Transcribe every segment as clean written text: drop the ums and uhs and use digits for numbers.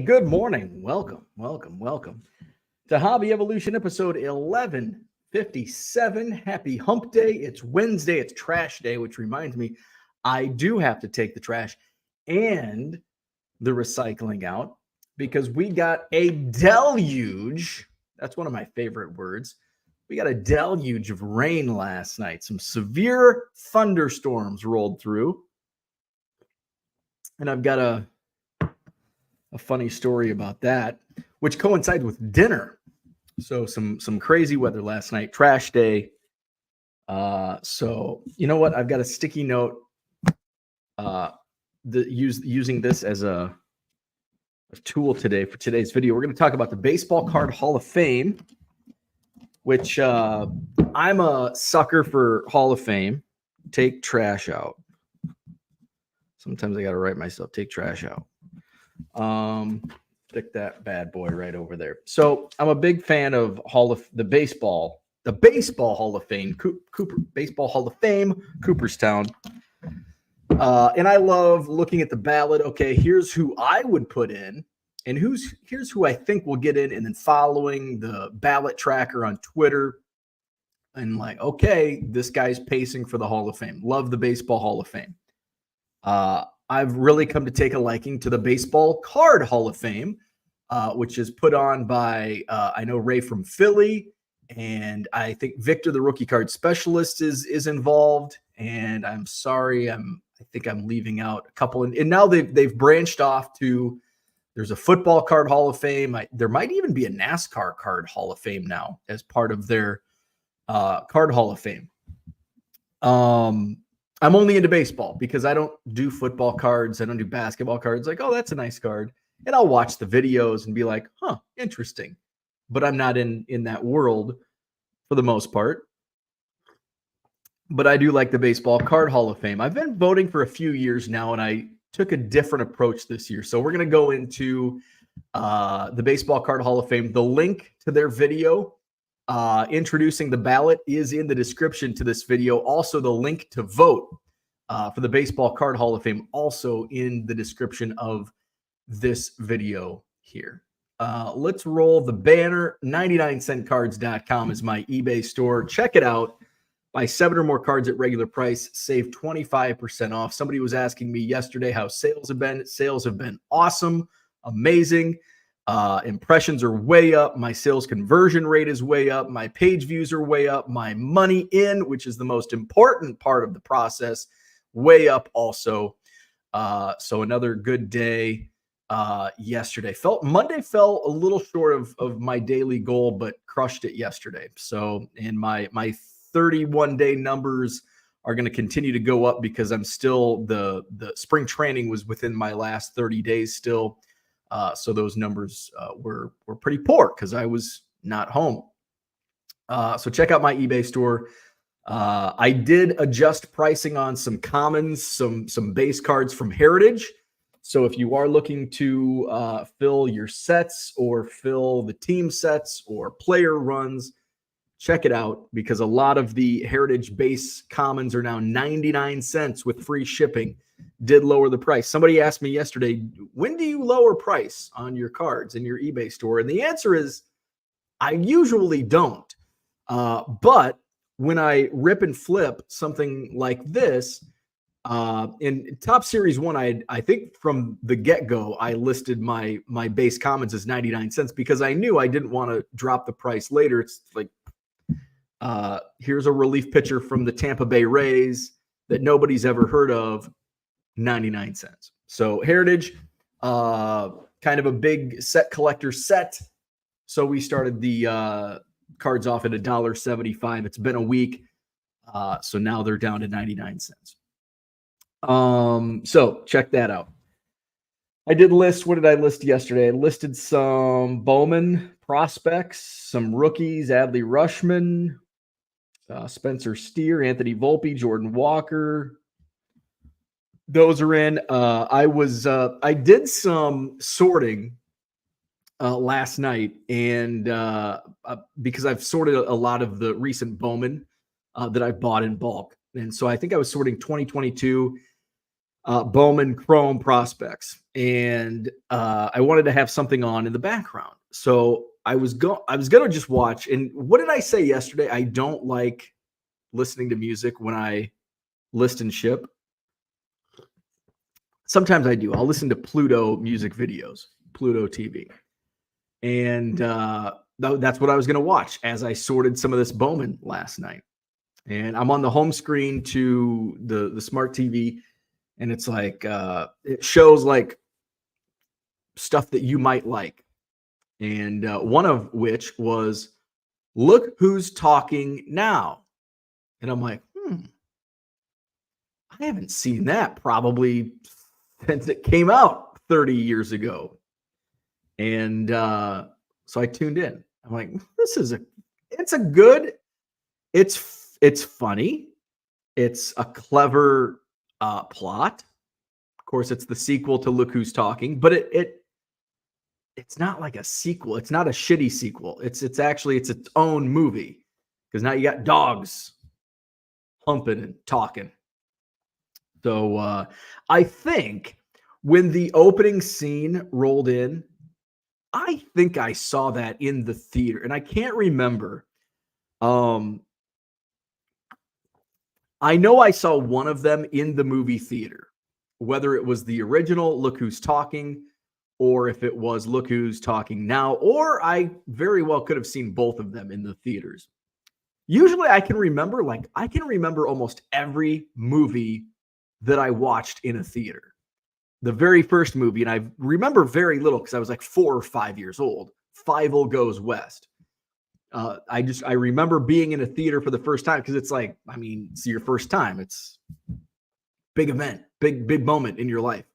good morning. Welcome to Hobby Evolution episode 1157. Happy hump day. It's Wednesday. It's trash day, which reminds me, I do have to take the trash and the recycling out because we got a deluge. That's one of my favorite words. We got a deluge of rain last night. Some severe thunderstorms rolled through. And I've got a funny story about that, which coincides with dinner. So some crazy weather last night, trash day. So you know what? I've got a sticky note. Using this as a tool today for today's video. We're going to talk about the Baseball Card Hall of Fame, which I'm a sucker for Hall of Fame. Take trash out. Sometimes I got to write myself. Take trash out. Stick that bad boy right over there. So I'm a big fan of the baseball Hall of Fame, Baseball Hall of Fame, Cooperstown. And I love looking at the ballot. Okay, here's who I would put in, and here's who I think will get in, and then following the ballot tracker on Twitter, and like, okay, this guy's pacing for the Hall of Fame. Love the Baseball Hall of Fame. I've really come to take a liking to the Baseball Card Hall of Fame, which is put on by, I know Ray from Philly, and I think Victor, the rookie card specialist, is involved. And I'm sorry, I think I'm leaving out a couple. And now they've branched off to, there's a Football Card Hall of Fame. There might even be a NASCAR Card Hall of Fame now as part of their Card Hall of Fame. I'm only into baseball because I don't do football cards. I don't do basketball cards. Like, oh, that's a nice card. And I'll watch the videos and be like, huh, interesting. But I'm not in that world for the most part. But I do like the Baseball Card Hall of Fame. I've been voting for a few years now, and I took a different approach this year. So we're going to go into the Baseball Card Hall of Fame. The link to their video introducing the ballot is in the description to this video. Also, the link to vote for the Baseball Card Hall of Fame also in the description of this video here. Let's roll the banner. 99centcards.com is my eBay store. Check it out. Buy 7 or more cards at regular price. Save 25% off. Somebody was asking me yesterday how sales have been. Sales have been awesome, amazing. Impressions are way up. My sales conversion rate is way up. My page views are way up. My money in, which is the most important part of the process, way up also. So another good day yesterday. Monday fell a little short of my daily goal, but crushed it yesterday. So in my 31-day numbers are going to continue to go up because I'm still the spring training was within my last 30 days still. So those numbers were pretty poor because I was not home. So check out my eBay store. I did adjust pricing on some commons, some base cards from Heritage. So if you are looking to fill your sets or fill the team sets or player runs, check it out because a lot of the Heritage base commons are now 99 cents with free shipping. Did lower the price. Somebody asked me yesterday, when do you lower price on your cards in your eBay store? And the answer is, I usually don't. But when I rip and flip something like this, in Top Series 1, I think from the get-go, I listed my base commons as 99 cents because I knew I didn't want to drop the price later. It's like, here's a relief pitcher from the Tampa Bay Rays that nobody's ever heard of, 99 cents. So Heritage, kind of a big set collector set. So we started the cards off at $1.75. It's been a week. So now they're down to 99 cents. So check that out. I did list, what did I list yesterday? I listed some Bowman prospects, some rookies, Adley Rutschman, Spencer Steer, Anthony Volpe, Jordan Walker. Those are in. I did some sorting last night, and because I've sorted a lot of the recent Bowman that I've bought in bulk. And so I think I was sorting 2022 Bowman Chrome prospects. and I wanted to have something on in the background. So I was gonna just watch. And what did I say yesterday? I don't like listening to music when I list and ship. Sometimes I do. I'll listen to Pluto music videos, Pluto TV, and that's what I was gonna watch as I sorted some of this Bowman last night. And I'm on the home screen to the smart TV, and it's like it shows like stuff that you might like. And one of which was Look Who's Talking Now. And I'm like, I haven't seen that probably since it came out 30 years ago. And so I tuned in. I'm like, it's funny. It's a clever plot. Of course, it's the sequel to Look Who's Talking, but it's not like a sequel. It's not a shitty sequel. It's its own movie, because now you got dogs humping and talking. So I think when the opening scene rolled in, I think I saw that in the theater, and I can't remember. I know I saw one of them in the movie theater, whether it was the original Look Who's Talking, or if it was Look Who's Talking Now, or I very well could have seen both of them in the theaters. Usually I can remember almost every movie that I watched in a theater. The very first movie, and I remember very little because I was like 4 or 5 years old, Fievel Goes West. I remember being in a theater for the first time, because it's like, I mean, it's your first time. It's big event, big moment in your life.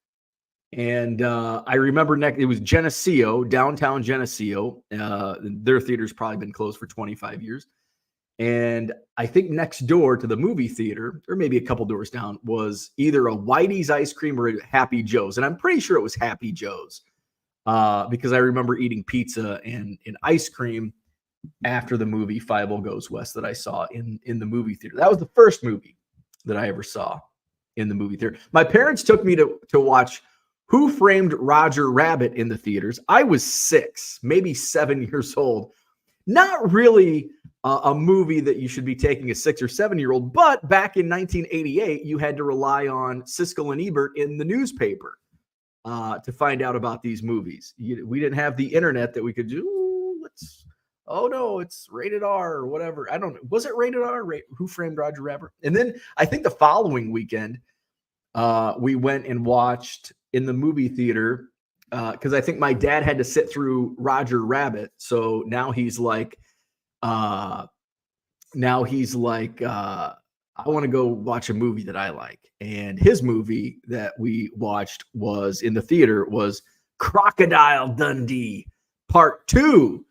And I remember it was Geneseo, downtown Geneseo. Their theater's probably been closed for 25 years. And I think next door to the movie theater, or maybe a couple doors down, was either a Whitey's Ice Cream or a Happy Joe's. And I'm pretty sure it was Happy Joe's, because I remember eating pizza and ice cream after the movie Fievel Goes West that I saw in the movie theater. That was the first movie that I ever saw in the movie theater. My parents took me to watch Who Framed Roger Rabbit in the theaters. I was 6, maybe 7 years old. Not really a movie that you should be taking a 6 or 7-year-old, but back in 1988, you had to rely on Siskel and Ebert in the newspaper to find out about these movies. We didn't have the internet that we could do. It's rated R or whatever. I don't know. Was it rated R? Who Framed Roger Rabbit? And then I think the following weekend, we went and watched in the movie theater, because I think my dad had to sit through Roger Rabbit. So now he's like, I want to go watch a movie that I like. And his movie that we watched was in the theater was Crocodile Dundee Part 2,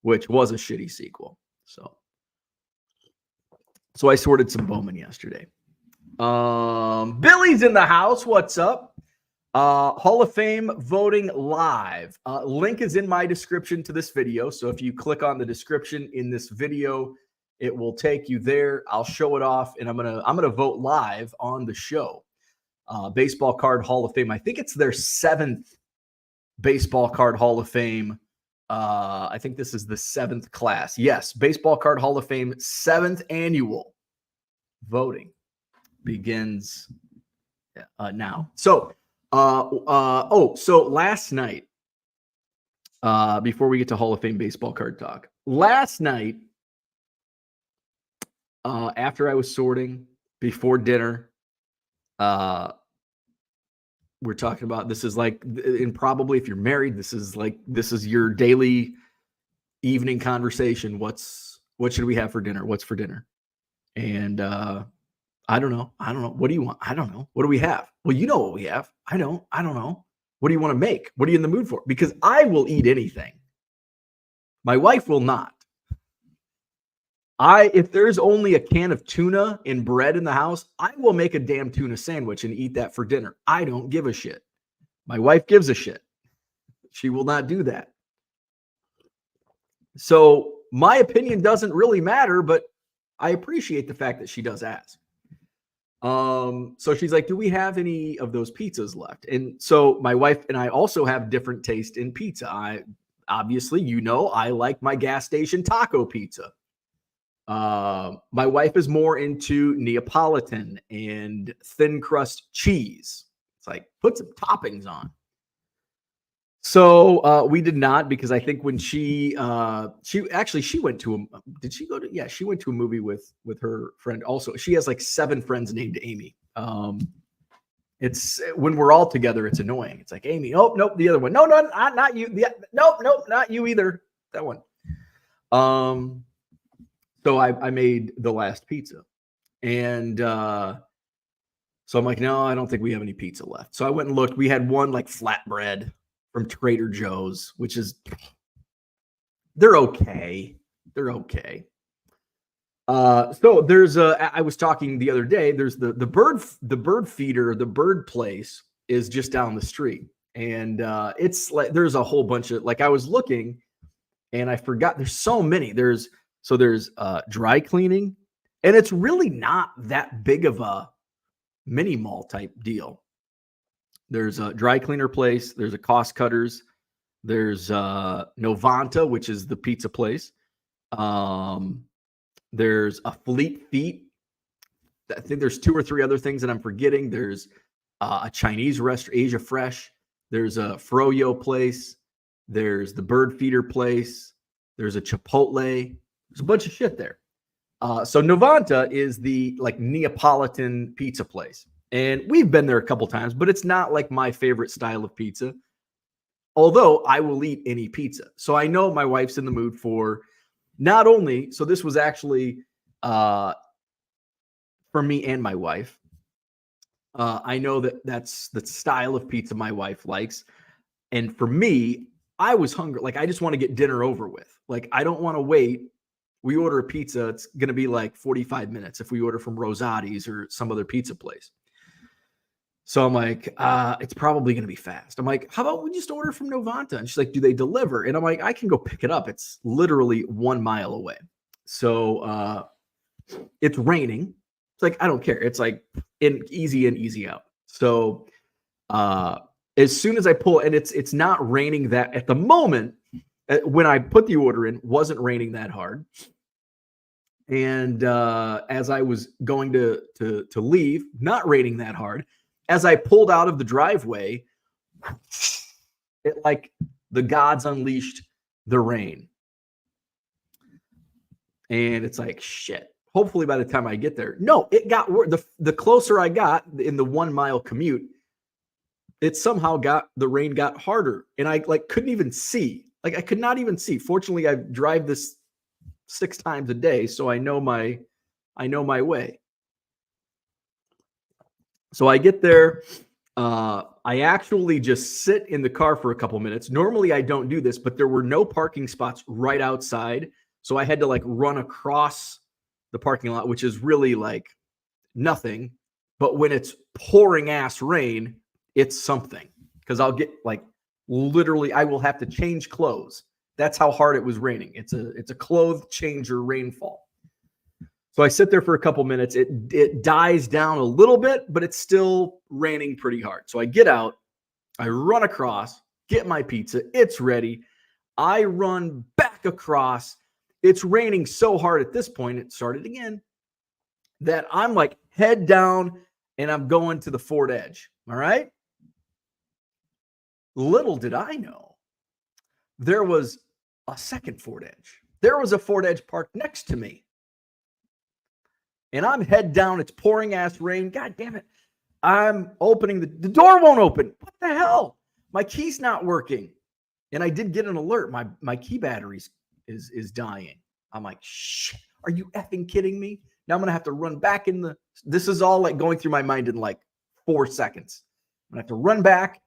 which was a shitty sequel. So I sorted some Bowman yesterday. Billy's in the house. What's up? Hall of Fame voting live. Link is in my description to this video. So if you click on the description in this video, it will take you there. I'll show it off, and I'm gonna vote live on the show. Baseball Card Hall of Fame. I think it's their 7th Baseball Card Hall of Fame. I think this is the 7th class. Yes, Baseball Card Hall of Fame 7th annual voting begins now. So last night, before we get to Hall of Fame baseball card talk, last night, after I was sorting before dinner, we're talking about, this is like, and probably if you're married, this is your daily evening conversation. What should we have for dinner? What's for dinner? And I don't know. What do you want? I don't know. What do we have? Well, you know what we have. I don't know. What do you want to make? What are you in the mood for? Because I will eat anything. My wife will not. If there's only a can of tuna and bread in the house, I will make a damn tuna sandwich and eat that for dinner. I don't give a shit. My wife gives a shit. She will not do that. So my opinion doesn't really matter, but I appreciate the fact that she does ask. So she's like, do we have any of those pizzas left? And so my wife and I also have different taste in pizza. I obviously, I like my gas station taco pizza. My wife is more into Neapolitan and thin crust cheese. It's like, put some toppings on. So we did not, because I think when she went to she went to a movie with her friend also. She has like 7 friends named Amy. It's when we're all together, it's annoying. It's like, Amy, oh nope, the other one. No, not you. Nope, not you either. That one. So I made the last pizza. And so I'm like, no, I don't think we have any pizza left. So I went and looked. We had one like flatbread from Trader Joe's, which is, they're okay. They're okay. So there's I was talking the other day, there's the bird feeder, the bird place is just down the street. And it's like, there's a whole bunch of, like, I was looking and I forgot, there's so many. There's dry cleaning, and it's really not that big of a mini mall type deal. There's a dry cleaner place. There's a Cost Cutters. There's Novanta, which is the pizza place. There's a Fleet Feet. I think there's 2 or 3 other things that I'm forgetting. There's a Chinese restaurant, Asia Fresh. There's a Froyo place. There's the Bird Feeder place. There's a Chipotle. There's a bunch of shit there. So Novanta is the like Neapolitan pizza place. And we've been there a couple times, but it's not like my favorite style of pizza. Although I will eat any pizza. So I know my wife's in the mood for not only, so this was actually for me and my wife. I know that's the style of pizza my wife likes. And for me, I was hungry. Like, I just want to get dinner over with. Like, I don't want to wait. We order a pizza, it's going to be like 45 minutes if we order from Rosati's or some other pizza place. So I'm like, it's probably going to be fast. I'm like, how about we just order from Novanta? And she's like, do they deliver? And I'm like, I can go pick it up. It's literally 1 mile away. So it's raining. It's like, I don't care. It's like easy in, easy out. So as soon as I pull, and it's not raining that at the moment, when I put the order in, wasn't raining that hard. And as I was going to leave, not raining that hard, as I pulled out of the driveway, it like the gods unleashed the rain. And it's like, shit. Hopefully by the time I get there. No, it got worse. The closer I got in the 1 mile commute, it somehow the rain got harder. And I like couldn't even see. Like, I could not even see. Fortunately, I drive this 6 times a day, so I know my way. So I get there. I actually just sit in the car for a couple minutes. Normally, I don't do this, but there were no parking spots right outside. So I had to like run across the parking lot, which is really like nothing. But when it's pouring ass rain, it's something. Because I'll get like literally, I will have to change clothes. That's how hard it was raining. It's a clothes changer rainfall. So I sit there for a couple minutes. It dies down a little bit, but it's still raining pretty hard. So I get out, I run across, get my pizza. It's ready. I run back across. It's raining so hard at this point, it started again, that I'm like head down and I'm going to the Ford Edge. All right. Little did I know, there was a second Ford Edge. There was a Ford Edge parked next to me. And I'm head down. It's pouring ass rain. God damn it. I'm opening the door won't open. What the hell? My key's not working. And I did get an alert. My key battery is dying. I'm like, shit, are you effing kidding me? Now I'm going to have to run back this is all like going through my mind in like 4 seconds. I'm going to have to run back,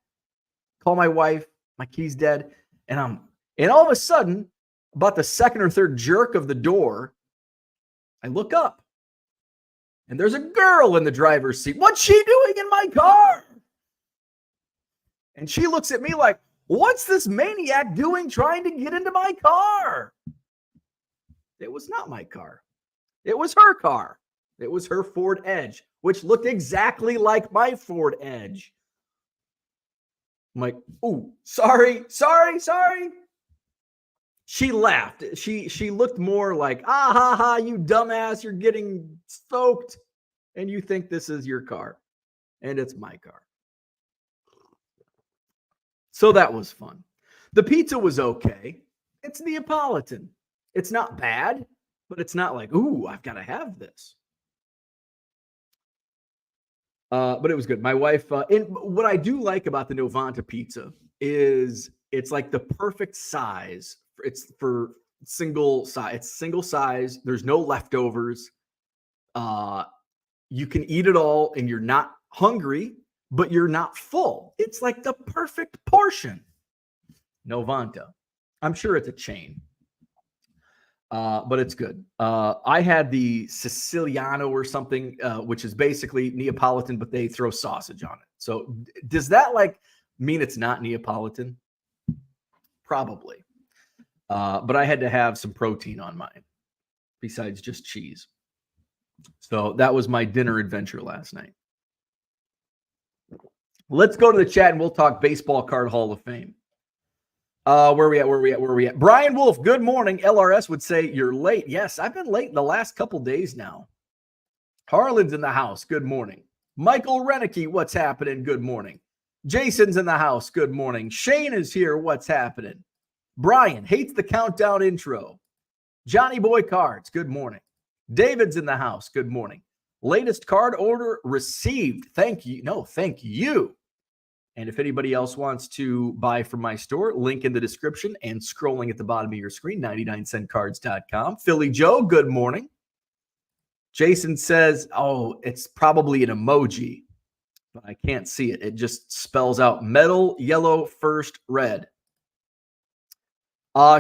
call my wife. My key's dead. And all of a sudden, about the second or third jerk of the door, I look up. And there's a girl in the driver's seat. What's she doing in my car? And she looks at me like, what's this maniac doing trying to get into my car? It was not my car. It was her car. It was her Ford Edge which looked exactly like my Ford Edge. I'm like, ooh, sorry. She laughed. She looked more like, ah, ha, ha, you dumbass, you're getting stoked, and you think this is your car, and it's my car. So that was fun. The pizza was okay. It's Neapolitan. It's not bad, but it's not like, ooh, I've got to have this. But it was good. My wife, and what I do like about the Novanta pizza is it's like the perfect size. It's for single size. It's single size. There's no leftovers. You can eat it all, and you're not hungry, but you're not full. It's like the perfect portion. Novanta. I'm sure it's a chain. But it's good. I had the Siciliano or something, which is basically Neapolitan, but they throw sausage on it. So does that like mean it's not Neapolitan? Probably. But I had to have some protein on mine besides just cheese. So that was my dinner adventure last night. Let's go to the chat and we'll talk Baseball Card Hall of Fame. Where we at? Brian Wolf, good morning. LRS would say you're late. Yes, I've been late the last couple days now. Harlan's in the house. Good morning. Michael Renicky, what's happening? Good morning. Jason's in the house. Good morning. Shane is here. What's happening? Brian hates the countdown intro. Johnny Boy Cards. Good morning. David's in the house. Good morning. Latest card order received. Thank you. No, thank you. And if anybody else wants to buy from my store, link in the description and scrolling at the bottom of your screen, 99centcards.com. Philly Joe, good morning. Jason says, oh, it's probably an emoji, but I can't see it. It just spells out metal, yellow, first, red.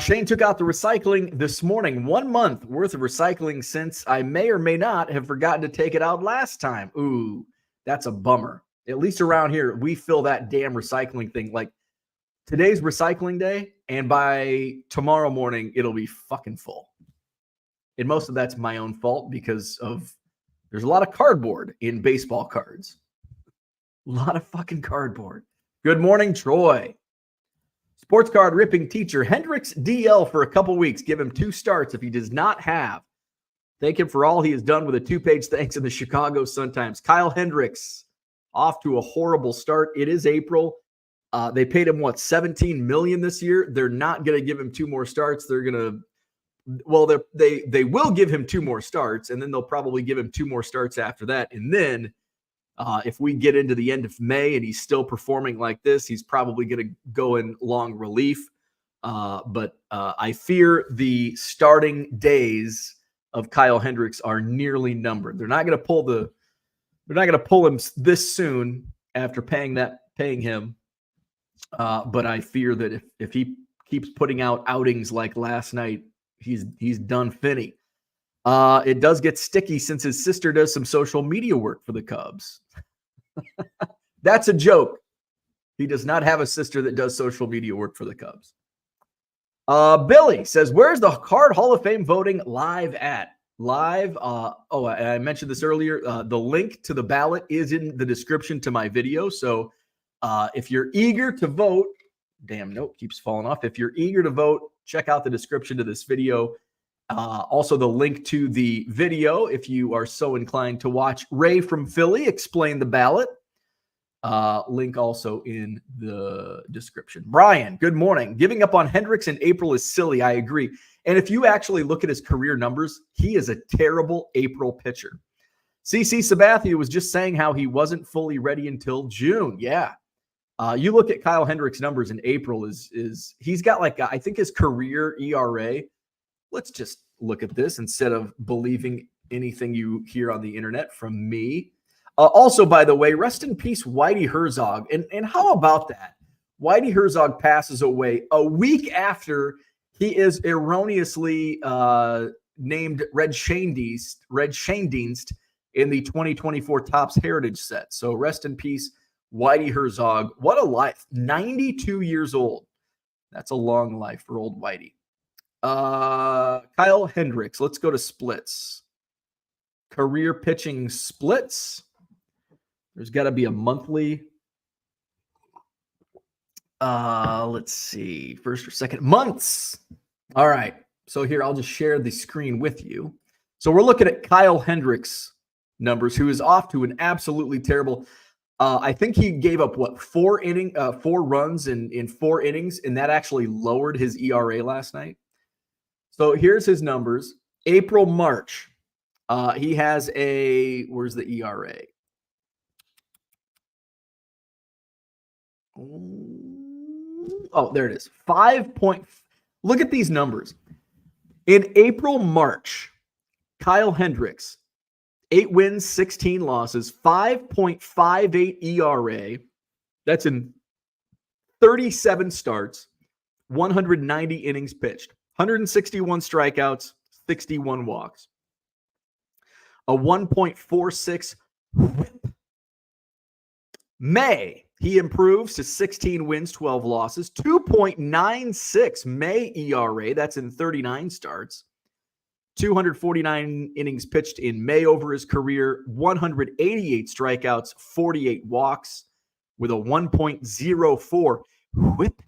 Shane took out the recycling this morning. 1 month worth of recycling since I may or may not have forgotten to take it out last time. Ooh, that's a bummer. At least around here, we fill that damn recycling thing. Like today's recycling day, and by tomorrow morning, it'll be fucking full. And most of that's my own fault because there's a lot of cardboard in baseball cards. A lot of fucking cardboard. Good morning, Troy. Sports card ripping teacher. Hendricks DL for a couple weeks. Give him 2 starts if he does not have. Thank him for all he has done with a 2-page thanks in the Chicago Sun-Times. Kyle Hendricks. Off to a horrible start. It is April. They paid him, $17 million this year. They're not going to give him 2 more starts. They're going to, they will give him 2 more starts, and then they'll probably give him 2 more starts after that. And then if we get into the end of May and he's still performing like this, he's probably going to go in long relief. But I fear the starting days of Kyle Hendricks are nearly numbered. They're not going to pull him this soon after paying him. But I fear that if he keeps putting out outings like last night, he's done finny. It does get sticky since his sister does some social media work for the Cubs. That's a joke. He does not have a sister that does social media work for the Cubs. Billy says, where's the Card Hall of Fame voting live at? Live. I mentioned this earlier. The link to the ballot is in the description to my video. So if you're eager to vote, damn note keeps falling off. If you're eager to vote, check out the description to this video. Also the link to the video, if you are so inclined to watch Ray from Philly explain the ballot. Link also in the description. Brian, good morning. Giving up on Hendricks in April is silly. I agree. And if you actually look at his career numbers, he is a terrible April pitcher. CC Sabathia was just saying how he wasn't fully ready until June. Yeah. You look at Kyle Hendricks' numbers in April is he's got I think his career ERA. Let's just look at this instead of believing anything you hear on the internet from me. Also, by the way, rest in peace, Whitey Herzog. And how about that? Whitey Herzog passes away a week after he is erroneously named Red Schoendienst in the 2024 Topps Heritage set. So rest in peace, Whitey Herzog. What a life. 92 years old. That's a long life for old Whitey. Kyle Hendricks. Let's go to splits. Career pitching splits. There's got to be a monthly. Let's see, first or second months. All right. So here, I'll just share the screen with you. So we're looking at Kyle Hendricks numbers, who is off to an absolutely terrible. I think he gave up four runs in 4 innings, and that actually lowered his ERA last night. So here's his numbers. April, March. He has where's the ERA? Oh, there it is. 5 point. Look at these numbers. In April, March, Kyle Hendricks, 8 wins, 16 losses, 5.58 ERA. That's in 37 starts, 190 innings pitched, 161 strikeouts, 61 walks, a 1.46 whip. May, he improves to 16 wins, 12 losses, 2.96 May ERA. That's in 39 starts. 249 innings pitched in May over his career, 188 strikeouts, 48 walks, with a 1.04 whip.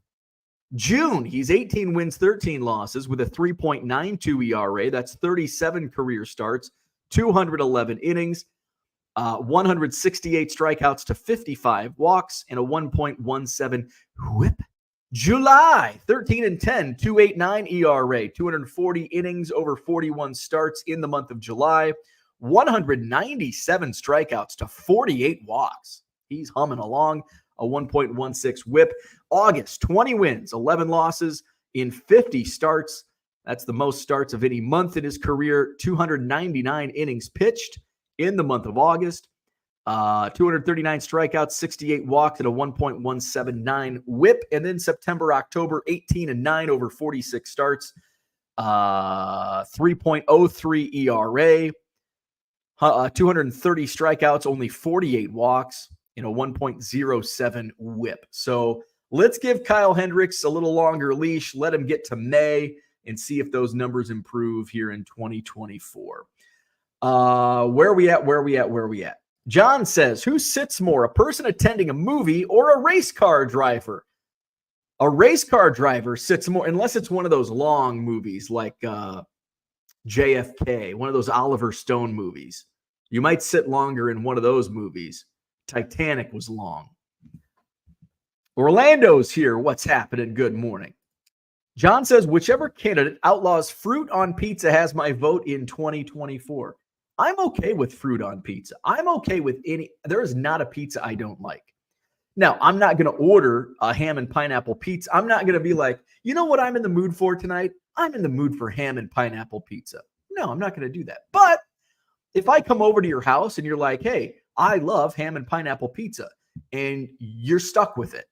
June, he's 18 wins, 13 losses, with a 3.92 ERA. That's 37 career starts, 211 innings, 168 strikeouts to 55 walks, and a 1.17 whip. July, 13 and 10, 2.89 ERA, 240 innings over 41 starts in the month of July, 197 strikeouts to 48 walks. He's humming along, a 1.16 whip. August, 20 wins, 11 losses in 50 starts. That's the most starts of any month in his career. 299 innings pitched in the month of August. 239 strikeouts, 68 walks, and a 1.179 whip. And then September, October, 18 and 9 over 46 starts, 3.03 ERA, 230 strikeouts, only 48 walks, and a 1.07 whip. So let's give Kyle Hendricks a little longer leash. Let him get to May and see if those numbers improve here in 2024. Where are we at? John says, who sits more, a person attending a movie or a race car driver? A race car driver sits more, unless it's one of those long movies like JFK, one of those Oliver Stone movies. You might sit longer in one of those movies. Titanic was long. Orlando's here. What's happening? Good morning. John says, whichever candidate outlaws fruit on pizza has my vote in 2024. I'm okay with fruit on pizza. I'm okay with there is not a pizza I don't like. Now, I'm not going to order a ham and pineapple pizza. I'm not going to be like, you know what I'm in the mood for tonight? I'm in the mood for ham and pineapple pizza. No, I'm not going to do that. But if I come over to your house and you're like, hey, I love ham and pineapple pizza, and you're stuck with it,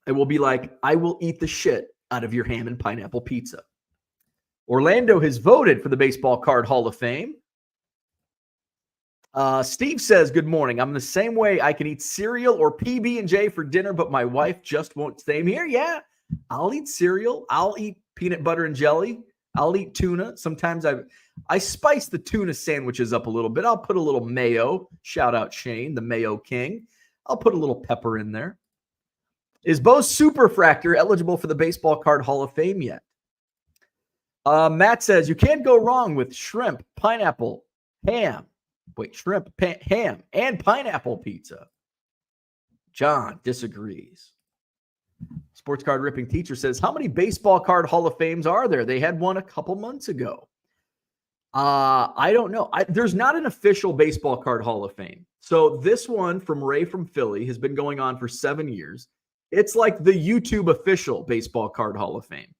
I will be like, I will eat the shit out of your ham and pineapple pizza. Orlando has voted for the Baseball Card Hall of Fame. Steve says, good morning. I'm the same way. I can eat cereal or PB&J for dinner, but my wife just won't. Same here. Yeah, I'll eat cereal. I'll eat peanut butter and jelly. I'll eat tuna. Sometimes I spice the tuna sandwiches up a little bit. I'll put a little mayo. Shout out Shane, the Mayo King. I'll put a little pepper in there. Is Bo Superfractor eligible for the Baseball Card Hall of Fame yet? Matt says, you can't go wrong with shrimp, pineapple, ham. Shrimp, ham, and pineapple pizza. John disagrees. Sports Card Ripping Teacher says, how many Baseball Card Hall of Fames are there? They had one a couple months ago. I don't know. There's not an official Baseball Card Hall of Fame. So this one from Ray from Philly has been going on for 7 years. It's like the YouTube official Baseball Card Hall of Fame.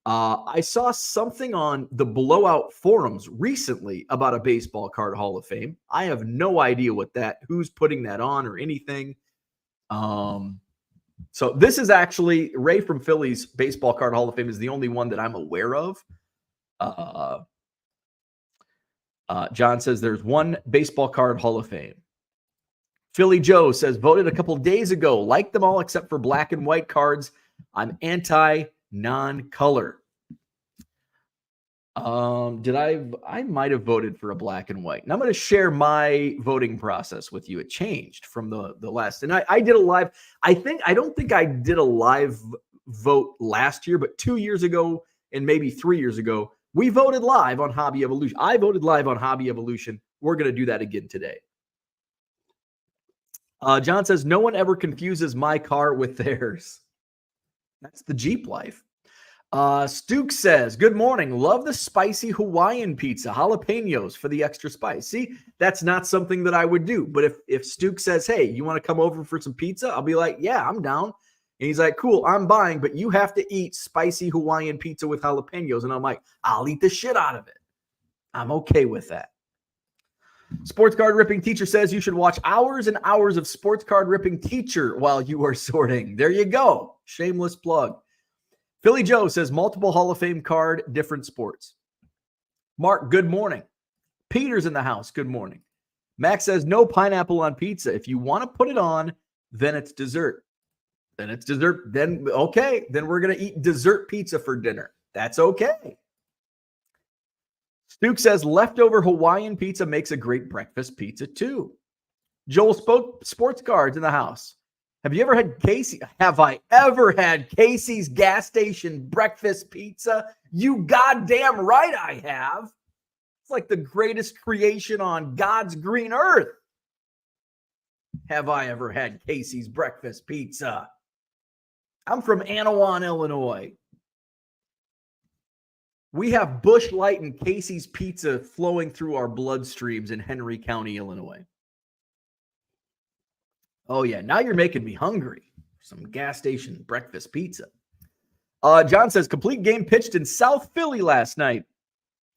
I saw something on the Blowout forums recently about a Baseball Card Hall of Fame. I have no idea who's putting that on or anything. So this is actually Ray from Philly's Baseball Card Hall of Fame is the only one that I'm aware of. John says there's one Baseball Card Hall of Fame. Philly Joe says, voted a couple days ago. Like them all except for black and white cards. I'm anti non-color. I might have voted for a black and white. And I'm going to share my voting process with you. It changed from the last. And I did a live. I don't think I did a live vote last year, but 2 years ago and maybe 3 years ago, we voted live on Hobby Evolution. I voted live on Hobby Evolution. We're going to do that again today. John says, no one ever confuses my car with theirs. That's the Jeep life. Stuke says, good morning. Love the spicy Hawaiian pizza, jalapenos for the extra spice. See, that's not something that I would do. But if Stuke says, hey, you want to come over for some pizza? I'll be like, yeah, I'm down. And he's like, cool, I'm buying, but you have to eat spicy Hawaiian pizza with jalapenos. And I'm like, I'll eat the shit out of it. I'm okay with that. Sports card ripping teacher says you should watch hours and hours of sports card ripping teacher while you are sorting. There you go. Shameless plug. Philly Joe says multiple Hall of Fame card, different sports. Mark, good morning. Peter's in the house. Good morning. Max says no pineapple on pizza. If you want to put it on, then it's dessert. Then okay. Then we're going to eat dessert pizza for dinner. That's okay. Stuke says leftover Hawaiian pizza makes a great breakfast pizza too. Joel spoke sports cards in the house. Have you ever had Casey? Have I ever had Casey's gas station breakfast pizza? You goddamn right I have. It's like the greatest creation on God's green earth. Have I ever had Casey's breakfast pizza? I'm from Anawan, Illinois. We have Busch Light and Casey's pizza flowing through our bloodstreams in Henry County, Illinois. Oh, yeah. Now you're making me hungry. Some gas station breakfast pizza. John says, complete game pitched in South Philly last night.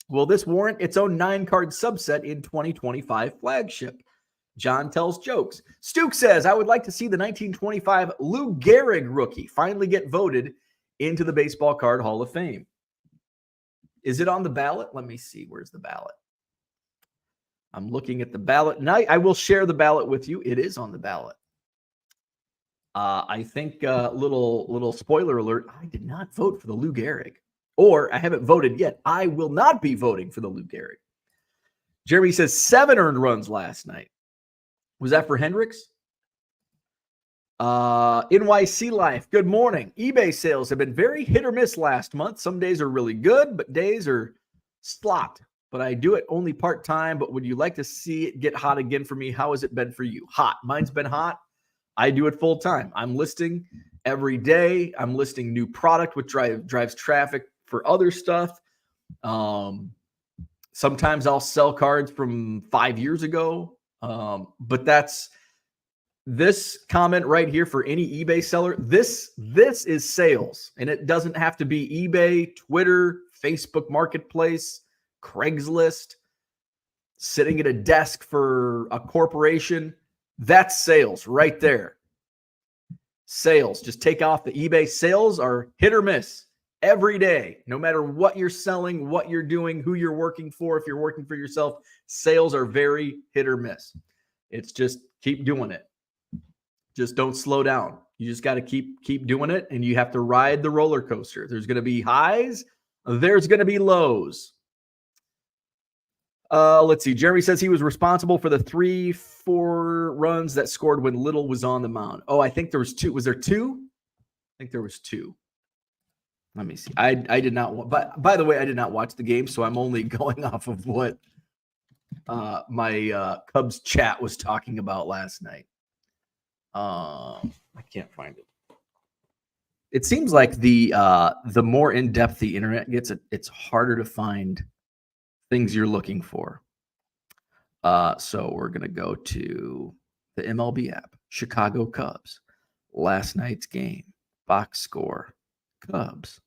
Will this warrant its own 9-card subset in 2025 flagship? John tells jokes. Stuke says, I would like to see the 1925 Lou Gehrig rookie finally get voted into the Baseball Card Hall of Fame. Is it on the ballot? Let me see. Where's the ballot? I'm looking at the ballot. And I will share the ballot with you. It is on the ballot. I think little spoiler alert, I did not vote for the Lou Gehrig. Or I haven't voted yet. I will not be voting for the Lou Gehrig. Jeremy says 7 earned runs last night. Was that for Hendricks? NYC Life, good morning. eBay sales have been very hit or miss last month. Some days are really good, but days are slot. But I do it only part-time. But would you like to see it get hot again for me? How has it been for you? Hot. Mine's been hot. I do it full-time. I'm listing every day. I'm listing new product, which drives traffic for other stuff. Sometimes I'll sell cards from 5 years ago. But that's this comment right here for any eBay seller. This is sales, and it doesn't have to be eBay, Twitter, Facebook Marketplace, Craigslist, sitting at a desk for a corporation. That's sales right there. Sales. Just take off the eBay. Sales are hit or miss every day. No matter what you're selling, what you're doing, who you're working for, if you're working for yourself, sales are very hit or miss. It's just keep doing it. Just don't slow down. You just got to keep doing it, and you have to ride the roller coaster. There's going to be highs. There's going to be lows. Let's see. Jeremy says he was responsible for the 3-4 runs that scored when Little was on the mound. Oh, I think there was 2. Was there 2? I think there was 2. Let me see. I did not. But by the way, I did not watch the game, so I'm only going off of what my Cubs chat was talking about last night. I can't find it. It seems like the more in depth the internet gets, it's harder to find things you're looking for. So we're gonna go to the MLB app. Chicago Cubs, last night's game, box score, Cubs.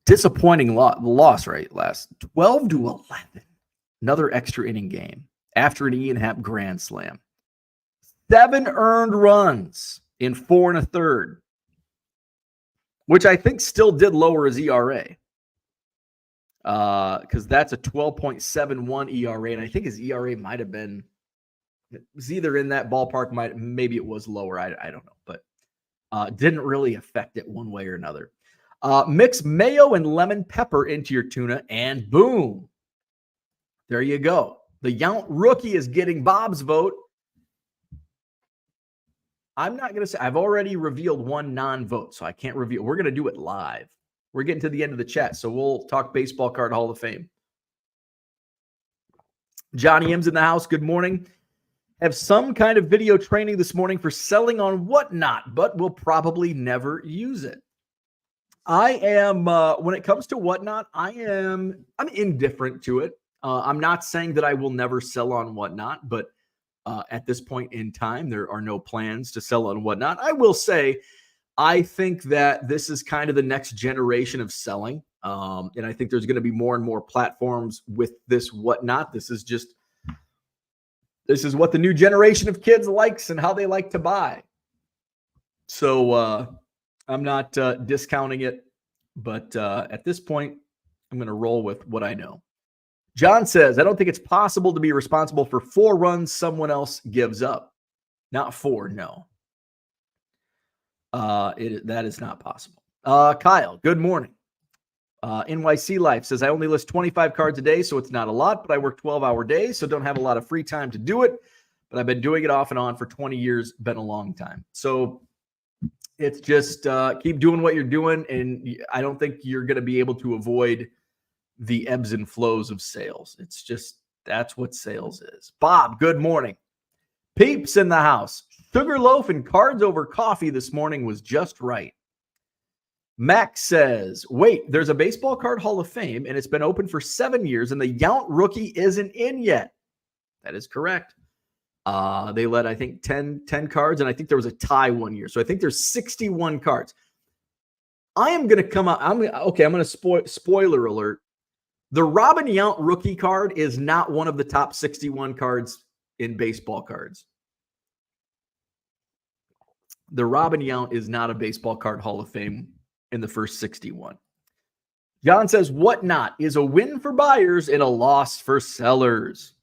Disappointing loss, right? Last 12-11. Another extra inning game after an Ian Happ grand slam. 7 earned runs in 4 1/3, which I think still did lower his ERA. Because that's a 12.71 ERA, and I think his ERA might have been, it was either in that ballpark, maybe it was lower. I don't know, but didn't really affect it one way or another. Mix mayo and lemon pepper into your tuna, and boom. There you go. The Yount rookie is getting Bob's vote. I'm not going to say, I've already revealed one non-vote, so I can't reveal. We're going to do it live. We're getting to the end of the chat, so we'll talk Baseball Card Hall of Fame. Johnny M's in the house. Good morning. Have some kind of video training this morning for selling on Whatnot, but will probably never use it. I am, when it comes to Whatnot, I'm indifferent to it. I'm not saying that I will never sell on Whatnot, but at this point in time, there are no plans to sell on Whatnot. I will say, I think that this is kind of the next generation of selling. And I think there's going to be more and more platforms with this Whatnot. This is what the new generation of kids likes and how they like to buy. So I'm not discounting it, but at this point, I'm going to roll with what I know. John says, I don't think it's possible to be responsible for 4 runs someone else gives up. Not 4, no. That is not possible. Kyle, good morning. NYC Life says, I only list 25 cards a day, so it's not a lot, but I work 12-hour days, so don't have a lot of free time to do it. But I've been doing it off and on for 20 years, been a long time. So it's just keep doing what you're doing, and I don't think you're going to be able to avoid the ebbs and flows of sales. It's just, that's what sales is. Bob, good morning. Peeps in the house. Sugarloaf and cards over coffee this morning was just right. Max says, wait, there's a Baseball Card Hall of Fame, and it's been open for 7 years, and the Yount rookie isn't in yet. That is correct. They let, I think, 10 cards, and I think there was a tie one year. So I think there's 61 cards. I am going to come out. I'm going to spoiler alert. The Robin Yount rookie card is not one of the top 61 cards in baseball cards. The Robin Yount is not a Baseball Card Hall of Fame in the first 61. John says, Whatnot is a win for buyers and a loss for sellers.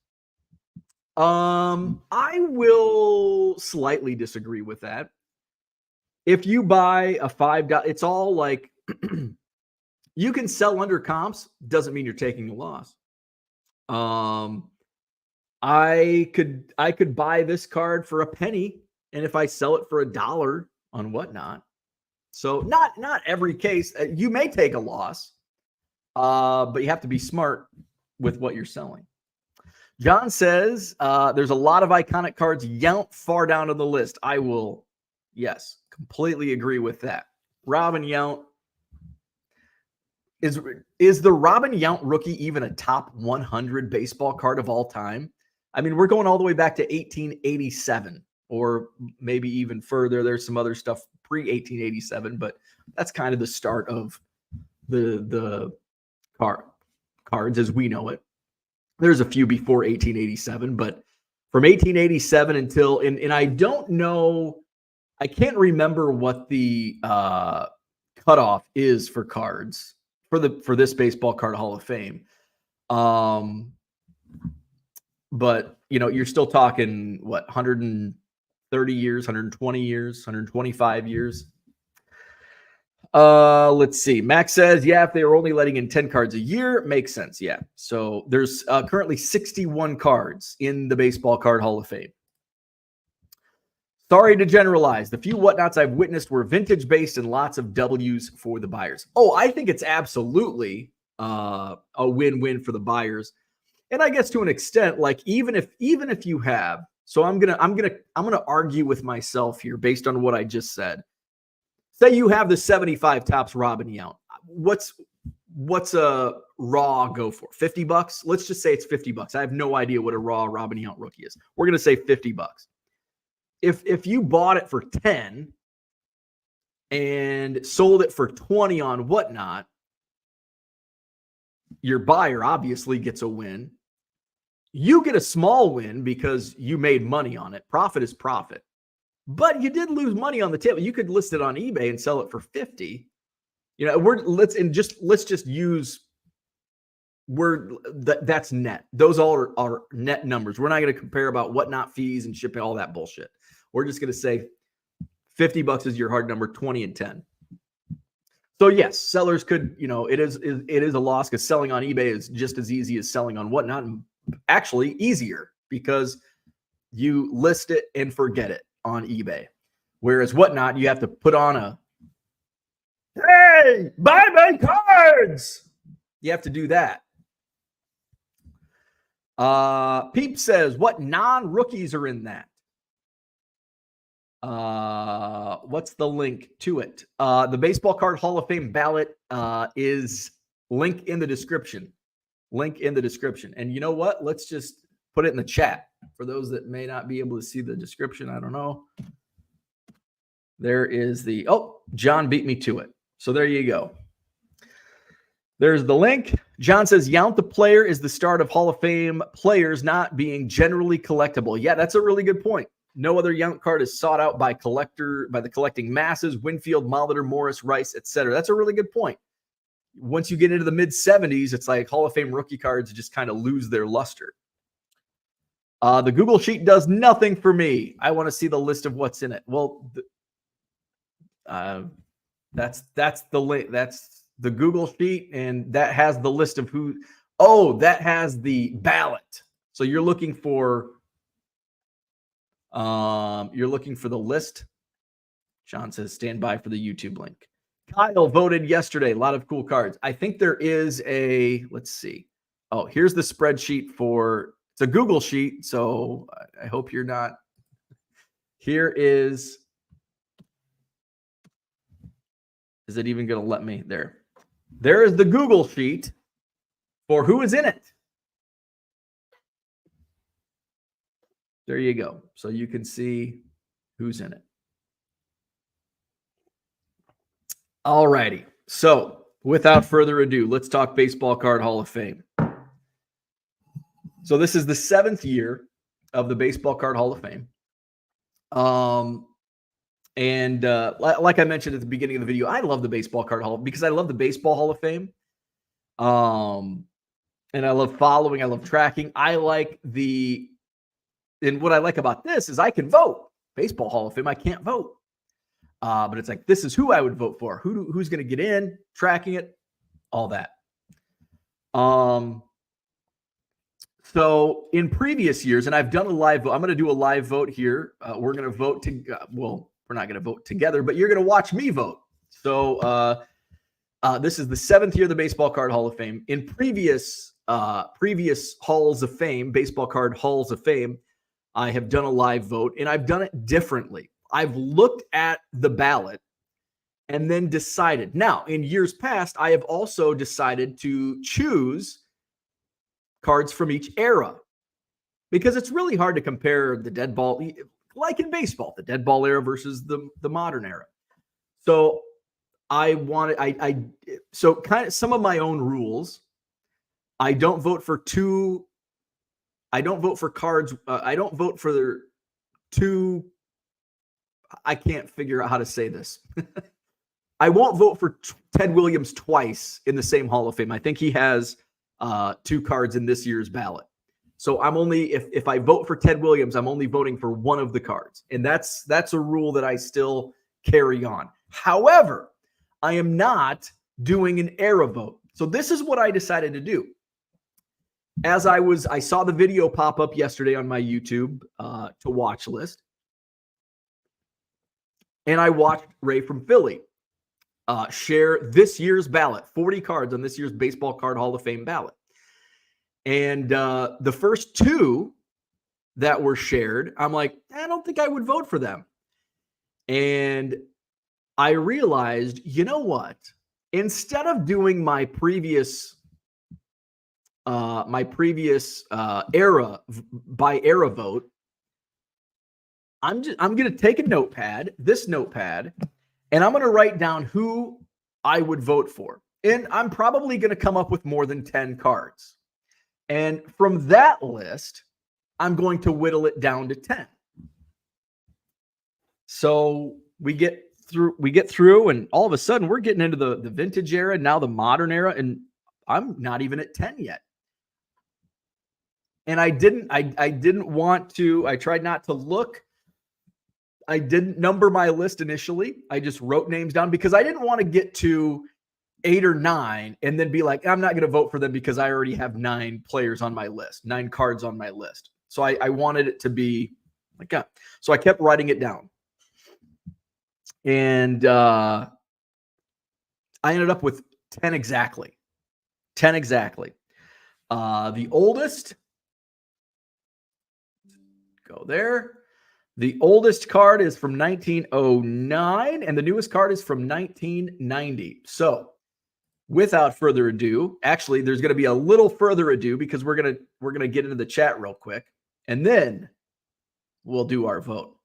I will slightly disagree with that. If you buy a $5, it's all like you can sell under comps, doesn't mean you're taking a loss. I could buy this card for a penny, and if I sell it for $1 on Whatnot. So not every case. You may take a loss, but you have to be smart with what you're selling. John says there's a lot of iconic cards. Yount far down on the list. I will, yes, completely agree with that. Robin Yount. Is the Robin Yount rookie even a top 100 baseball card of all time? I mean, we're going all the way back to 1887 or maybe even further. There's some other stuff pre-1887, but that's kind of the start of the cards as we know it. There's a few before 1887, but from 1887 until, and I don't know, I can't remember what the cutoff is for cards for this Baseball Card Hall of Fame. But you're still talking what, 130 years, 120 years, 125 years. Let's see. Max says, yeah, if they were only letting in 10 cards a year, it makes sense. Yeah. So there's currently 61 cards in the Baseball Card Hall of Fame. Sorry to generalize. The few Whatnots I've witnessed were vintage based and lots of W's for the buyers. Oh, I think it's absolutely a win-win for the buyers. And I guess to an extent, like even if you have, so I'm gonna argue with myself here based on what I just said. Say you have the 75 Topps Robin Yount. What's a raw go for? $50? Let's just say it's $50. I have no idea what a raw Robin Yount rookie is. We're gonna say $50. If you bought it for 10 and sold it for 20 on Whatnot, your buyer obviously gets a win. You get a small win because you made money on it. Profit is profit. But you did lose money on the table. You could list it on eBay and sell it for 50. Let's just use that's net. Those all are net numbers. We're not going to compare about Whatnot fees and shipping, all that bullshit. We're just going to say $50 is your hard number, 20 and 10. So yes, sellers could, it is a loss because selling on eBay is just as easy as selling on Whatnot, and actually easier because you list it and forget it on eBay. Whereas Whatnot, you have to put on a, hey, buy my cards. You have to do that. Peep says, what non-rookies are in that? What's the link to it? The Baseball Card Hall of Fame ballot is link in the description. Link in the description. And you know what? Let's just put it in the chat for those that may not be able to see the description. I don't know. There is the, John beat me to it. So there you go. There's the link. John says, Yount the player is the start of Hall of Fame players not being generally collectible. Yeah, that's a really good point. No other Yount card is sought out by the collecting masses. Winfield, Molitor, Morris, Rice, etc. That's a really good point. Once you get into the mid-70s, it's like Hall of Fame rookie cards just kind of lose their luster. The Google Sheet does nothing for me. I want to see the list of what's in it. Well, that's the link. That's the Google Sheet, and that has the list of who. Oh, that has the ballot. So you're looking for the list. Sean says, stand by for the YouTube link. Kyle voted yesterday. A lot of cool cards. I think there is a, let's see. Oh, here's the spreadsheet for, it's a Google Sheet. So I hope you're not, here is it even going to let me there? There is the Google Sheet for who is in it. There you go. So you can see who's in it. All righty. So without further ado, let's talk Baseball Card Hall of Fame. So this is the 7th year of the Baseball Card Hall of Fame. And like I mentioned at the beginning of the video, I love the Baseball Card Hall because I love the Baseball Hall of Fame. And I love following, I love tracking. And what I like about this is I can vote. Baseball Hall of Fame, I can't vote. But it's like, this is who I would vote for. Who's going to get in, tracking it, all that. So in previous years, and I've done a live vote. I'm going to do a live vote here. We're going to vote we're not going to vote together, but you're going to watch me vote. So this is the 7th year of the Baseball Card Hall of Fame. In previous Halls of Fame, Baseball Card Halls of Fame, I have done a live vote, and I've done it differently. I've looked at the ballot and then decided. Now, in years past, I have also decided to choose cards from each era because it's really hard to compare the dead ball, like in baseball, the dead ball era versus the modern era. So so kind of some of my own rules. I don't vote for cards. I don't vote for two. I can't figure out how to say this. I won't vote for Ted Williams twice in the same Hall of Fame. I think he has 2 cards in this year's ballot. So I'm only, if I vote for Ted Williams, I'm only voting for one of the cards. And that's a rule that I still carry on. However, I am not doing an era vote. So this is what I decided to do. As I saw the video pop up yesterday on my YouTube to watch list. And I watched Ray from Philly share this year's ballot, 40 cards on this year's Baseball Card Hall of Fame ballot. And the first 2 that were shared, I'm like, I don't think I would vote for them. And I realized, you know what? Instead of doing my previous era by era vote, I'm going to take a notepad, and I'm going to write down who I would vote for. And I'm probably going to come up with more than 10 cards. And from that list, I'm going to whittle it down to 10. So we get through, and all of a sudden we're getting into the vintage era, now the modern era, and I'm not even at 10 yet. And I tried not to look I didn't number my list initially. I just wrote names down because I didn't want to get to 8 or 9 and then be like, I'm not going to vote for them because I already have 9 players on my list, 9 cards on my list. So I wanted it to be like, yeah. So I kept writing it down. And I ended up with 10 exactly. 10 exactly. The oldest, go there. The oldest card is from 1909, and the newest card is from 1990. So, without further ado, actually, there's going to be a little further ado because we're gonna get into the chat real quick, and then we'll do our vote.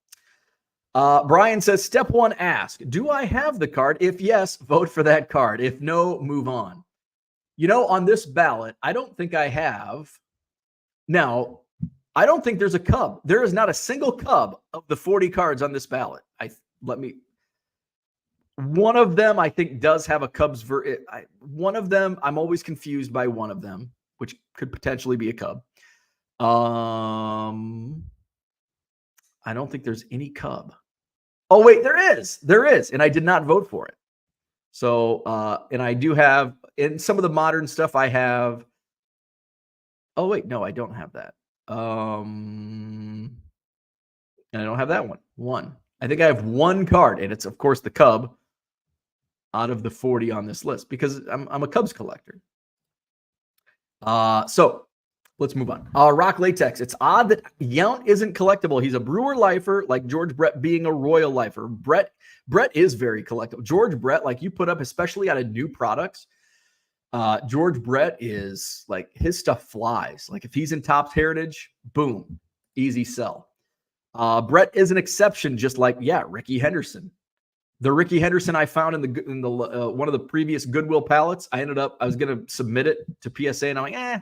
Brian says, step 1, ask, do I have the card? If yes, vote for that card. If no, move on. You know, on this ballot, I don't think I have. Now, I don't think there's a Cub. There is not a single Cub of the 40 cards on this ballot. One of them I think does have a Cubs. One of them, I'm always confused by one of them, which could potentially be a Cub. I don't think there's any Cub. Oh, wait, there is. There is. And I did not vote for it. So, and I do have, in some of the modern stuff I have. Oh, wait, no, I don't have that. And I don't have that one. I think I have one card, and it's, of course, the Cub out of the 40 on this list because I'm a Cubs collector. So let's move on. Rock Latex. It's odd that Yount isn't collectible. He's a Brewer lifer, like George Brett being a Royal lifer. Brett is very collectible. George Brett, like you put up, especially out of new products. George Brett is like, his stuff flies. Like if he's in Topps Heritage, boom, easy sell. Brett is an exception, just like, Ricky Henderson. The Ricky Henderson I found in the one of the previous Goodwill pallets, I was going to submit it to PSA, and I'm like,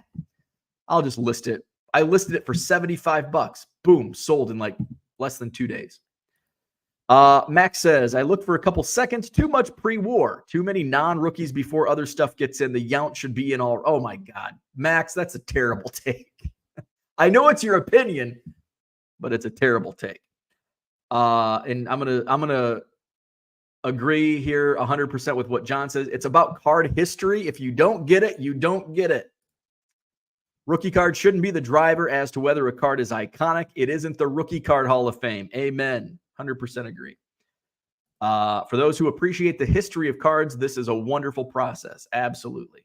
I'll just list it. I listed it for $75. Boom, sold in like less than 2 days. Max says, I looked for a couple seconds. Too much pre-war. Too many non-rookies before other stuff gets in. The Yount should be in all. Oh my God, Max, that's a terrible take. I know it's your opinion, but it's a terrible take. And I'm gonna agree here 100% with what John says. It's about card history. If you don't get it, you don't get it. Rookie card shouldn't be the driver as to whether a card is iconic. It isn't the Rookie Card Hall of Fame. Amen. 100% agree. For those who appreciate the history of cards, this is a wonderful process. Absolutely.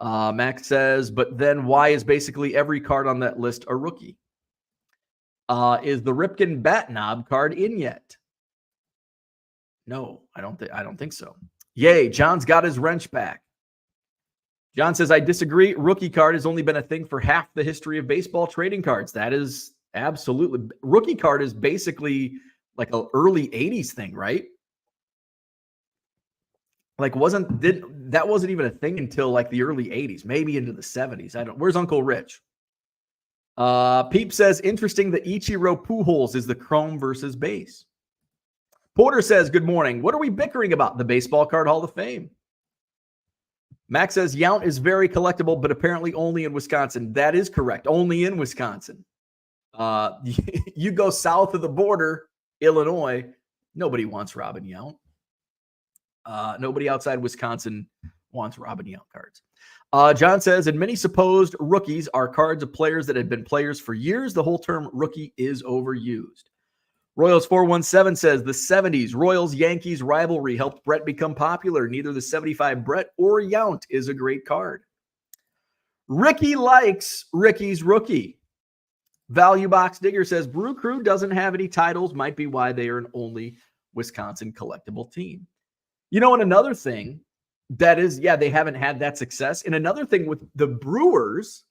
Max says, but then why is basically every card on that list a rookie? Is the Ripken Bat Knob card in yet? No, I don't think so. Yay, John's got his wrench back. John says, I disagree. Rookie card has only been a thing for half the history of baseball trading cards. That is absolutely. Rookie card is basically like an early 80s thing, right? Like that wasn't even a thing until like the early 80s, maybe into the 70s. Where's Uncle Rich? Peep says, interesting that Ichiro Pujols is the chrome versus base. Porter says, good morning. What are we bickering about? The Baseball Card Hall of Fame. Max says, Yount is very collectible, but apparently only in Wisconsin. That is correct. Only in Wisconsin. You go south of the border, Illinois, nobody wants Robin Yount. Nobody outside Wisconsin wants Robin Yount cards. John says, and many supposed rookies are cards of players that had been players for years. The whole term rookie is overused. Royals 417 says, the 70s Royals-Yankees rivalry helped Brett become popular. Neither the 75 Brett or Yount is a great card. Ricky likes Ricky's rookie. Value Box Digger says, Brew Crew doesn't have any titles. Might be why they are an only Wisconsin collectible team. You know, and another thing that is, they haven't had that success. And another thing with the Brewers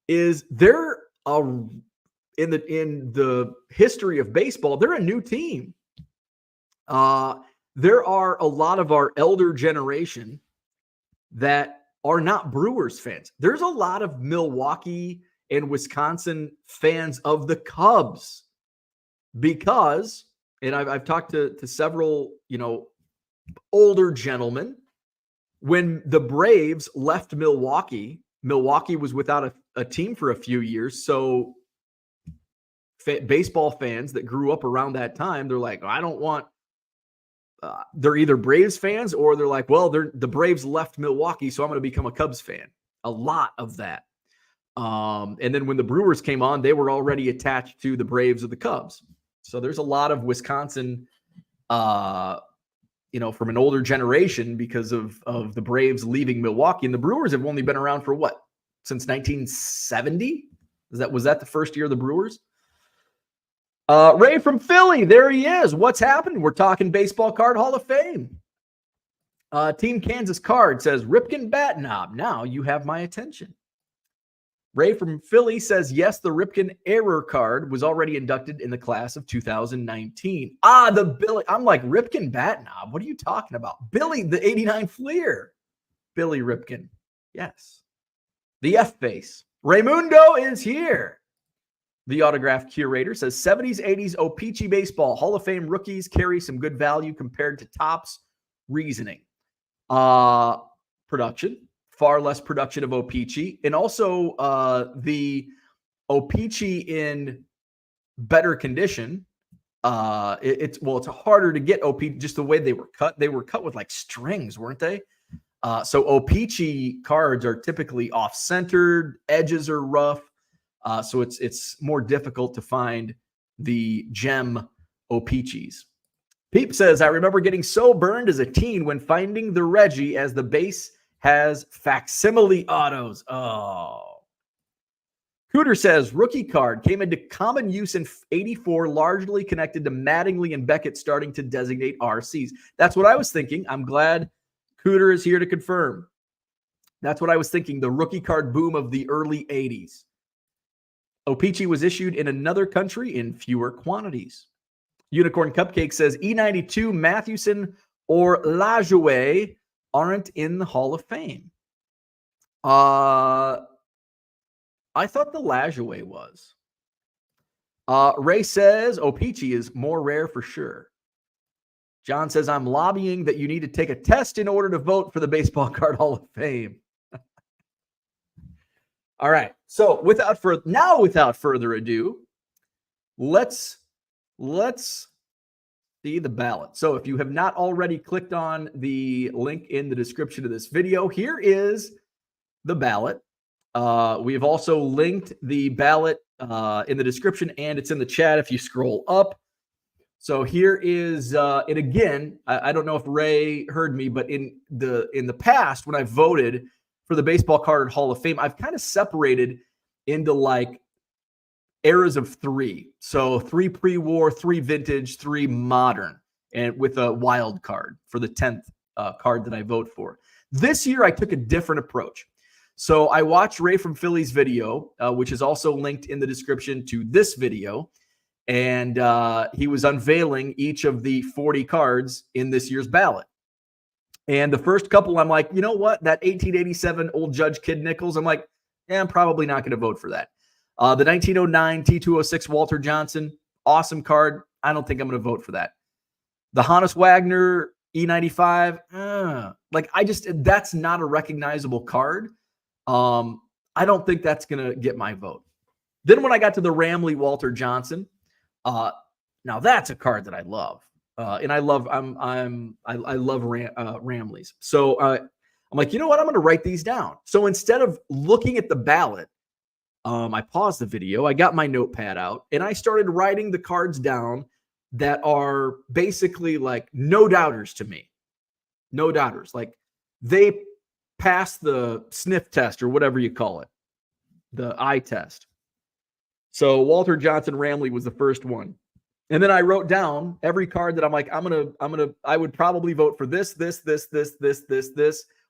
is they're in the history of baseball, they're a new team. There are a lot of our elder generation that are not Brewers fans. There's a lot of Milwaukee and Wisconsin fans of the Cubs because, and I've talked to several, older gentlemen. When the Braves left Milwaukee was without a team for a few years. So baseball fans that grew up around that time, they're like, I don't want. They're either Braves fans or they're like, well, the Braves left Milwaukee, so I'm going to become a Cubs fan. A lot of that. And then when the Brewers came on, they were already attached to the Braves or the Cubs. So there's a lot of Wisconsin, from an older generation because of the Braves leaving Milwaukee. And the Brewers have only been around for what? Since 1970? Was that the first year of the Brewers? Ray from Philly, there he is. What's happening? We're talking Baseball Card Hall of Fame. Team Kansas Card says, Ripken Bat Knob, now you have my attention. Ray from Philly says, yes, the Ripken Error card was already inducted in the class of 2019. The Billy. I'm like, Ripken Bat Knob? What are you talking about? Billy, the 89 Fleer. Billy Ripken. Yes. The F-Base. Raymundo is here. The autograph curator says 70s, 80s O-Pee-Chee baseball Hall of Fame rookies carry some good value compared to Topps. Reasoning. Production. Far less production of O-Pee-Chee. And also the O-Pee-Chee in better condition. It's harder to get O-Pee-Chee just the way they were cut. They were cut with like strings, weren't they? So O-Pee-Chee cards are typically off-centered. Edges are rough. So it's more difficult to find the gem O-Pee-Chees. Peep says, I remember getting so burned as a teen when finding the Reggie as the base has facsimile autos. Oh. Cooter says, rookie card came into common use in 84, largely connected to Mattingly and Beckett starting to designate RCs. That's what I was thinking. I'm glad Cooter is here to confirm. That's what I was thinking. The rookie card boom of the early 80s. O-Pee-Chee was issued in another country in fewer quantities. Unicorn Cupcake says E92, Mathewson, or Lajoie aren't in the Hall of Fame. I thought the Lajoie was. Ray says O-Pee-Chee is more rare for sure. John says, I'm lobbying that you need to take a test in order to vote for the Baseball Card Hall of Fame. All right. So without further ado, let's see the ballot. So if you have not already clicked on the link in the description of this video, here is the ballot. We have also linked the ballot in the description, and it's in the chat if you scroll up. So here is it again. I don't know if Ray heard me, but in the past when I voted for the Baseball Card Hall of Fame, I've kind of separated into like eras of three. So 3 pre-war, 3 vintage, 3 modern, and with a wild card for the 10th card that I vote for. This year, I took a different approach. So I watched Ray from Philly's video, which is also linked in the description to this video. And he was unveiling each of the 40 cards in this year's ballot. And the first couple, I'm like, you know what? That 1887 Old Judge Kid Nichols, I'm like, I'm probably not going to vote for that. The 1909 T206 Walter Johnson, awesome card. I don't think I'm going to vote for that. The Honus Wagner E95, that's not a recognizable card. I don't think that's going to get my vote. Then when I got to the Ramley Walter Johnson, now that's a card that I love. And I love Ramleys. So I'm like, you know what? I'm going to write these down. So instead of looking at the ballot, I paused the video. I got my notepad out and I started writing the cards down that are basically like no doubters to me. No doubters. Like they passed the sniff test or whatever you call it, the eye test. So Walter Johnson Ramley was the first one. And then I wrote down every card that I'm like, I would probably vote for this.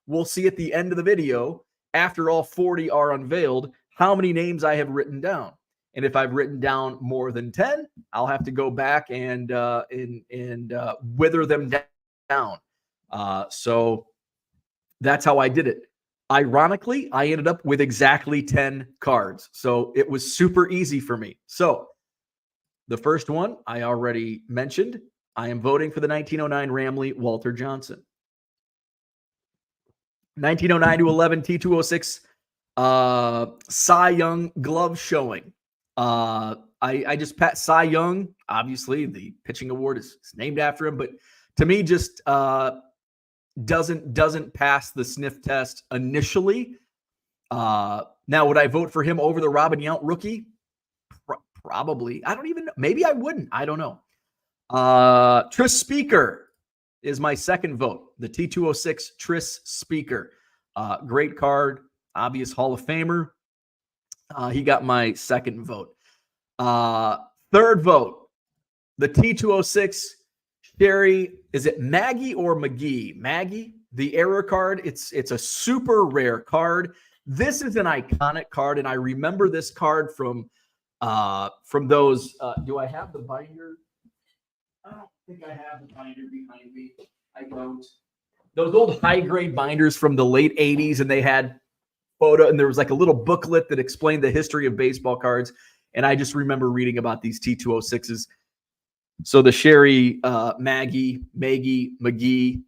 We'll see at the end of the video, after all 40 are unveiled, how many names I have written down. And if I've written down more than 10, I'll have to go back and wither them down. So that's how I did it. Ironically, I ended up with exactly 10 cards. So it was super easy for me. So the first one I already mentioned. I am voting for the 1909 Ramley Walter Johnson. 1909 to 11 T206 Cy Young glove showing. I just pat Cy Young. Obviously, the pitching award is named after him, but to me, just doesn't pass the sniff test initially. Now, would I vote for him over the Robin Yount rookie? Probably. I don't even know. Maybe I wouldn't. I don't know. Tris Speaker is my second vote. The T206 Tris Speaker. Great card. Obvious Hall of Famer. He got my second vote. Third vote. The T206 Sherry. Is it Maggie or McGee? Maggie. The error card. It's a super rare card. This is an iconic card, and I remember this card from those. Do I have the binder? I don't think I have the binder behind me. I don't. Those old high-grade binders from the late 80s, and they had photo, and there was like a little booklet that explained the history of baseball cards, and I just remember reading about these T206s. So the Sherry, Maggie, McGee,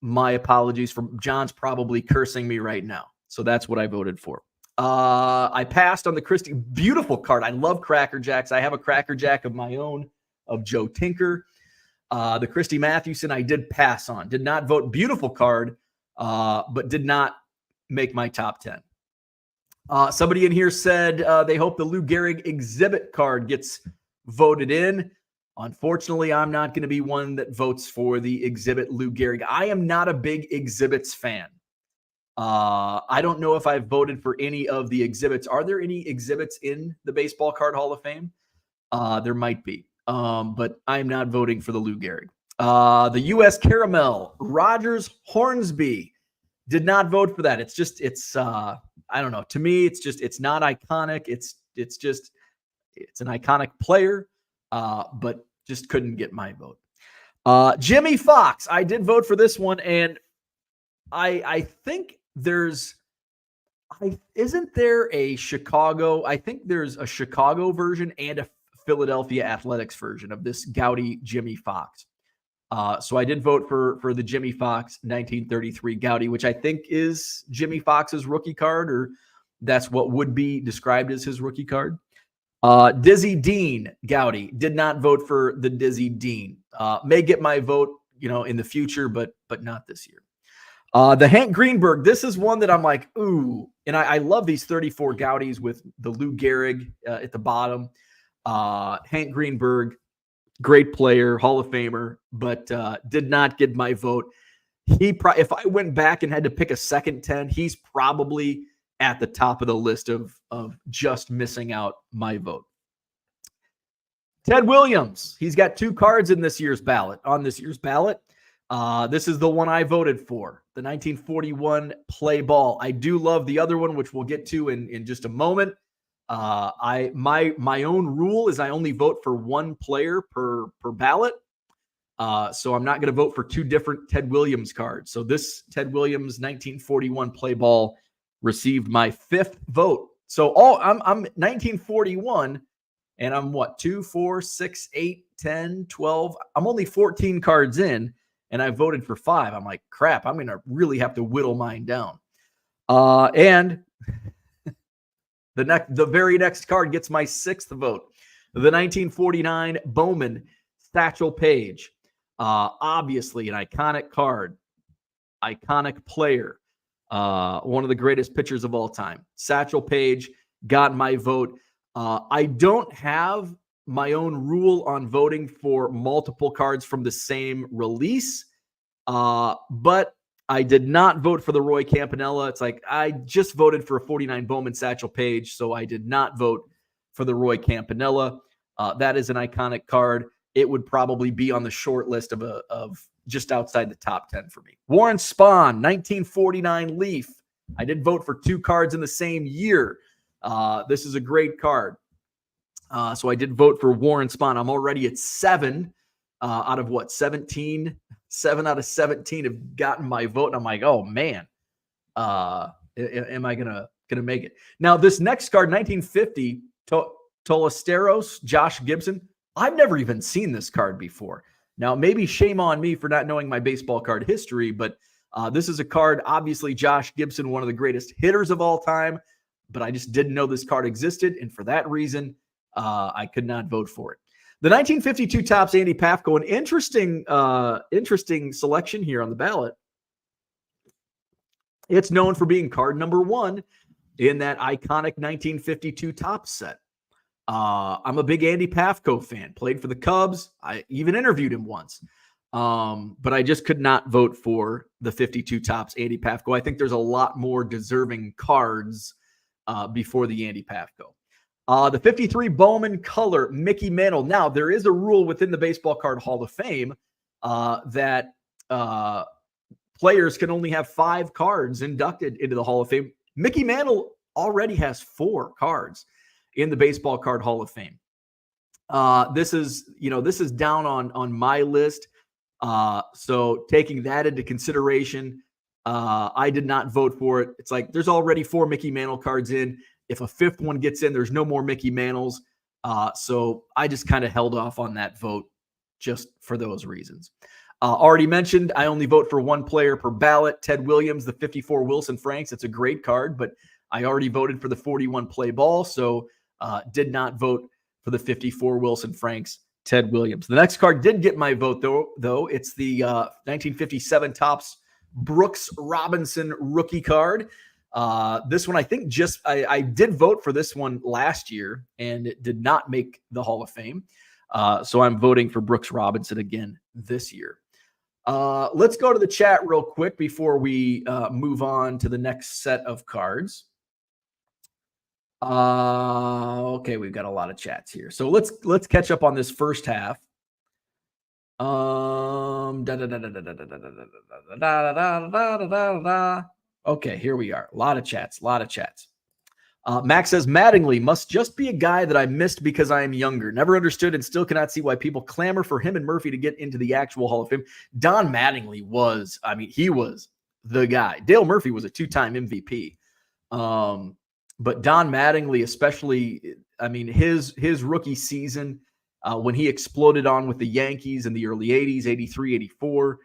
my apologies. John's probably cursing me right now. So that's what I voted for. I passed on the Christie. Beautiful card. I love Cracker Jacks. I have a Cracker Jack of my own of Joe Tinker. The Christy Mathewson I did pass on. Did not vote. Beautiful card, but did not make my top 10. Somebody in here said they hope the Lou Gehrig exhibit card gets voted in. Unfortunately, I'm not going to be one that votes for the exhibit Lou Gehrig. I am not a big exhibits fan. I don't know if I've voted for any of the exhibits. Are there any exhibits in the Baseball Card Hall of Fame? There might be, but I'm not voting for the Lou Gehrig. The U.S. Caramel, Rogers Hornsby, did not vote for that. It's I don't know. To me, it's not iconic. It's an iconic player, but just couldn't get my vote. Jimmy Fox, I did vote for this one, and I think isn't there a Chicago? I think there's a Chicago version and a Philadelphia Athletics version of this Gowdy Jimmy Fox. So I did vote for the Jimmy Fox 1933 Gowdy, which I think is Jimmy Fox's rookie card, or that's what would be described as his rookie card. Dizzy Dean Gowdy, did not vote for the Dizzy Dean. May get my vote, in the future, but not this year. The Hank Greenberg, this is one that I'm like, ooh, and I love these 34 Gowdies with the Lou Gehrig at the bottom. Hank Greenberg, great player, Hall of Famer, but did not get my vote. If I went back and had to pick a second 10, he's probably at the top of the list of just missing out my vote. Ted Williams, he's got 2 cards on this year's ballot. This is the one I voted for, the 1941 play ball. I do love the other one, which we'll get to in just a moment. My own rule is I only vote for one player per ballot. So I'm not going to vote for 2 different Ted Williams cards. So this Ted Williams 1941 play ball received my 5th vote. So I'm 1941, and I'm what, 2, 4, 6, 8, 10, 12. I'm only 14 cards in, and I voted for 5. I'm like, crap, I'm going to really have to whittle mine down. And the very next card gets my 6th vote. The 1949 Bowman Satchel Paige. Obviously an iconic card, iconic player, one of the greatest pitchers of all time. Satchel Paige got my vote. I don't have my own rule on voting for multiple cards from the same release, but I did not vote for the Roy Campanella. It's like I just voted for a 49 Bowman Satchel Paige, so I did not vote for the Roy Campanella. That is an iconic card. It would probably be on the short list of just outside the top 10 for me. Warren Spahn, 1949 Leaf. I did vote for 2 cards in the same year. This is a great card. So I did vote for Warren Spahn. I'm already at 7 out of what, 17? 7 out of 17 have gotten my vote. And I'm like, oh man, am I gonna make it? Now this next card, 1950, Tolesteros, Josh Gibson. I've never even seen this card before. Now, maybe shame on me for not knowing my baseball card history, but this is a card, obviously Josh Gibson, one of the greatest hitters of all time, but I just didn't know this card existed. And for that reason, I could not vote for it. The 1952 Topps Andy Pafko, an interesting selection here on the ballot. It's known for being card number 1 in that iconic 1952 Topps set. I'm a big Andy Pafko fan. Played for the Cubs. I even interviewed him once. But I just could not vote for the 52 Topps Andy Pafko. I think there's a lot more deserving cards before the Andy Pafko. The 53 Bowman Color Mickey Mantle. Now, there is a rule within the Baseball Card Hall of Fame that players can only have 5 cards inducted into the Hall of Fame. Mickey Mantle already has 4 cards in the Baseball Card Hall of Fame. This is down on my list. So taking that into consideration, I did not vote for it. It's like there's already 4 Mickey Mantle cards in. If a 5th one gets in, there's no more Mickey Mantles. So I just kind of held off on that vote just for those reasons. Already mentioned, I only vote for 1 player per ballot. Ted Williams, the 54 Wilson Franks. It's a great card, but I already voted for the 41 play ball, so did not vote for the 54 Wilson Franks, Ted Williams. The next card did get my vote, though. It's the 1957 Topps Brooks Robinson rookie card. This one, I think I did vote for this one last year, and it did not make the Hall of Fame. So I'm voting for Brooks Robinson again this year. Let's go to the chat real quick before we move on to the next set of cards. Okay, we've got a lot of chats here. So let's catch up on this first half. Okay, here we are. A lot of chats. Max says, Mattingly must just be a guy that I missed because I am younger. Never understood and still cannot see why people clamor for him and Murphy to get into the actual Hall of Fame. Don Mattingly he was the guy. Dale Murphy was a 2-time MVP. But Don Mattingly, especially, his rookie season, when he exploded on with the Yankees in the early 80s, 83, 84,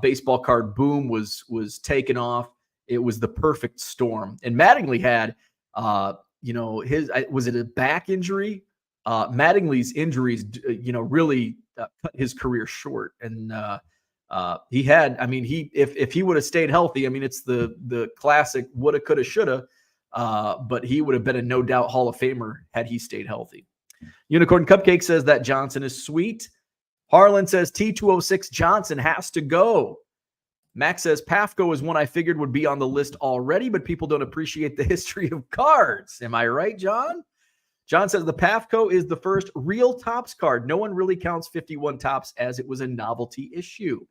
baseball card boom was taken off. It was the perfect storm. And Mattingly had, was it a back injury? Mattingly's injuries, really cut his career short. And he had, if he would have stayed healthy, it's the classic woulda, coulda, shoulda. But he would have been a no doubt Hall of Famer had he stayed healthy. Unicorn Cupcake says that Johnson is sweet. Harlan says T206 Johnson has to go. Max says Pafko is one I figured would be on the list already, but people don't appreciate the history of cards. Am I right, John? John says the Pafko is the first real Topps card. No one really counts 51 Topps as it was a novelty issue.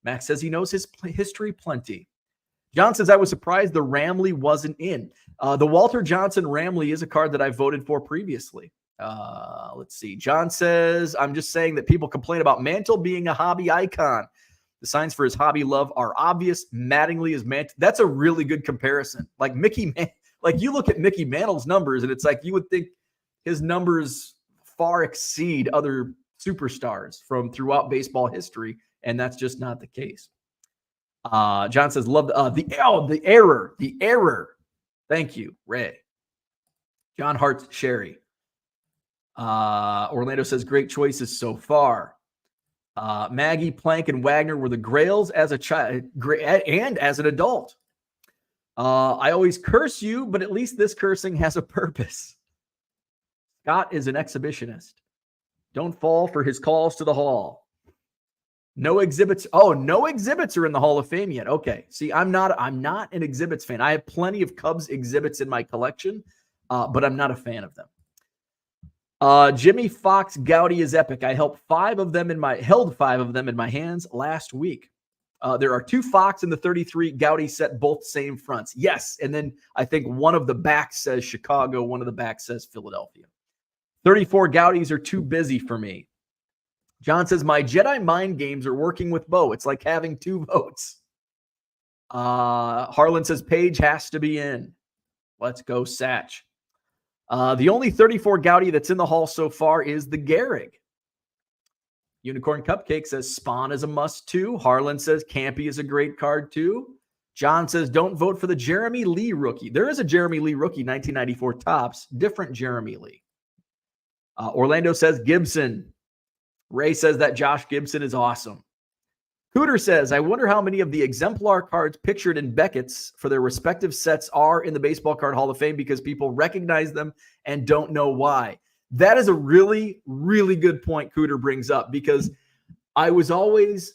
Max says he knows his history plenty. John says I was surprised the Ramley wasn't in. The Walter Johnson Ramley is a card that I voted for previously. Let's see. John says, I'm just saying that people complain about Mantle being a hobby icon. The signs for his hobby love are obvious. Mattingly is Mantle. That's a really good comparison. Like you look at Mickey Mantle's numbers, and it's like you would think his numbers far exceed other superstars from throughout baseball history, and that's just not the case. John says, love the error. Thank you, Ray. John Hart's Sherry. Orlando says, great choices so far. Maggie, Plank, and Wagner were the grails as a child and as an adult. I always curse you, but at least this cursing has a purpose. Scott is an exhibitionist. Don't fall for his calls to the hall. No exhibits. Oh, no exhibits are in the Hall of Fame yet. Okay. See, I'm not an exhibits fan. I have plenty of Cubs exhibits in my collection, but I'm not a fan of them. Jimmy Fox Gaudy is epic. I held 5 of them in my hands last week. There are 2 Fox in the 33 Gaudy set, both same fronts. Yes. And then I think one of the backs says Chicago. One of the backs says Philadelphia. 34 Gaudys are too busy for me. John says, my Jedi mind games are working with Bo. It's like having 2 votes. Harlan says, Page has to be in. Let's go, Satch. The only 34 Gaudy that's in the Hall so far is the Gehrig. Unicorn Cupcake says, Spawn is a must too. Harlan says, Campy is a great card too. John says, don't vote for the Jeremy Lee rookie. There is a Jeremy Lee rookie, 1994 Topps. Different Jeremy Lee. Orlando says Gibson. Ray says that Josh Gibson is awesome. Cooter says, I wonder how many of the exemplar cards pictured in Beckett's for their respective sets are in the Baseball Card Hall of Fame because people recognize them and don't know why. That is a really, really good point Cooter brings up, because I was always,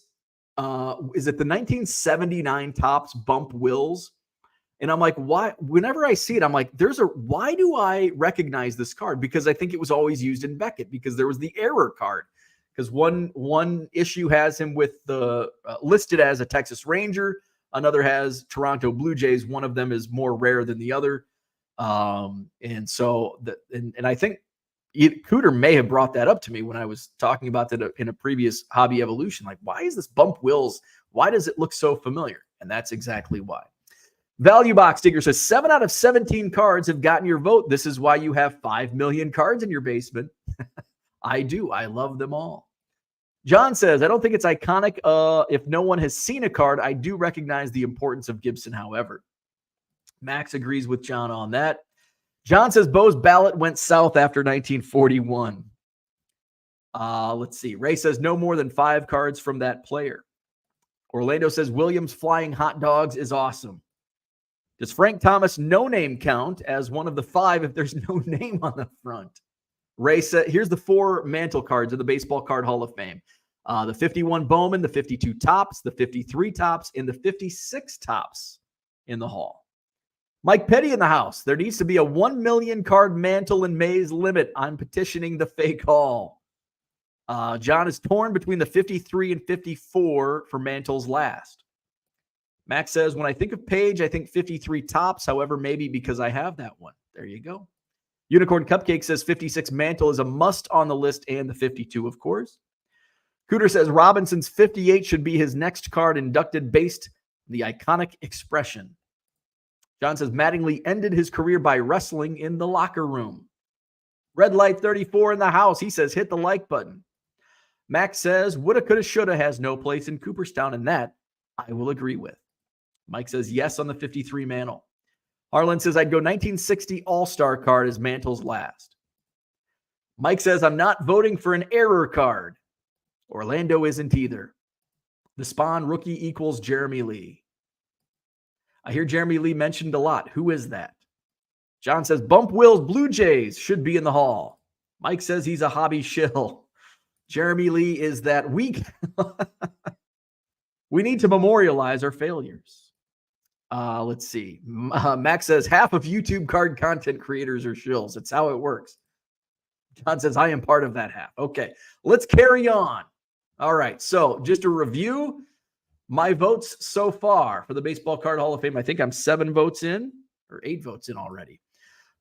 is it the 1979 Topps Bump Wills? And I'm like, why? Whenever I see it, I'm like, why do I recognize this card? Because I think it was always used in Beckett because there was the error card. Because one issue has him with the listed as a Texas Ranger, another has Toronto Blue Jays. One of them is more rare than the other, and so I think Cooter may have brought that up to me when I was talking about that in a previous Hobby Evolution. Like, why is this Bump Wills? Why does it look so familiar? And that's exactly why. Value Box Digger says 7 out of 17 cards have gotten your vote. This is why you have 5 million cards in your basement. I do. I love them all. John says, I don't think it's iconic. If no one has seen a card, I do recognize the importance of Gibson, however. Max agrees with John on that. John says Bo's ballot went south after 1941. Let's see. Ray says no more than 5 cards from that player. Orlando says Williams flying hot dogs is awesome. Does Frank Thomas no name count as one of the 5 if there's no name on the front? Ray said, here's the 4 mantle cards of the Baseball Card Hall of Fame. The 51 Bowman, the 52 Topps, the 53 Topps, and the 56 Topps in the Hall. Mike Petty in the house. There needs to be a 1 million card mantle and maze limit. I'm petitioning the fake hall. John is torn between the 53 and 54 for mantles last. Max says, when I think of Page, I think 53 Topps. However, maybe because I have that one. There you go. Unicorn Cupcake says 56 mantle is a must on the list, and the 52, of course. Cooter says Robinson's 58 should be his next card inducted based on the iconic expression. John says Mattingly ended his career by wrestling in the locker room. Red Light 34 in the house. He says hit the like button. Max says woulda, coulda, shoulda has no place in Cooperstown, and that I will agree with. Mike says yes on the 53 mantle. Harlan says, I'd go 1960 All-Star card as mantles last. Mike says, I'm not voting for an error card. Orlando isn't either. The Spawn rookie equals Jeremy Lee. I hear Jeremy Lee mentioned a lot. Who is that? John says, Bump Wills Blue Jays should be in the Hall. Mike says he's a hobby shill. Jeremy Lee is that weak. We need to memorialize our failures. Let's see. Max says half of YouTube card content creators are shills. That's how it works. John says I am part of that half. Okay, let's carry on. All right, so just a review. My votes so far for the Baseball Card Hall of Fame. I think I'm 7 votes in or 8 votes in already.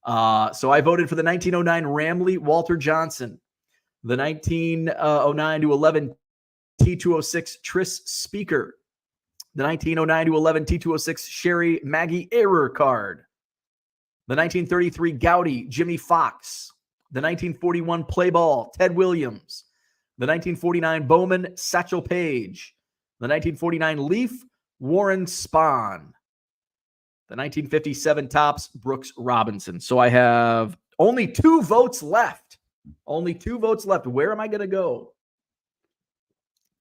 So I voted for the 1909 Ramley Walter Johnson, the 1909 to 11 T206 Tris Speaker, the 1909 to 11 T206 Sherry Maggie error card, the 1933 Gowdy Jimmy Fox, the 1941 Play Ball Ted Williams, the 1949 Bowman Satchel Paige, the 1949 Leaf Warren Spahn, the 1957 Topps Brooks Robinson. So I have only 2 votes left. Only 2 votes left. Where am I going to go?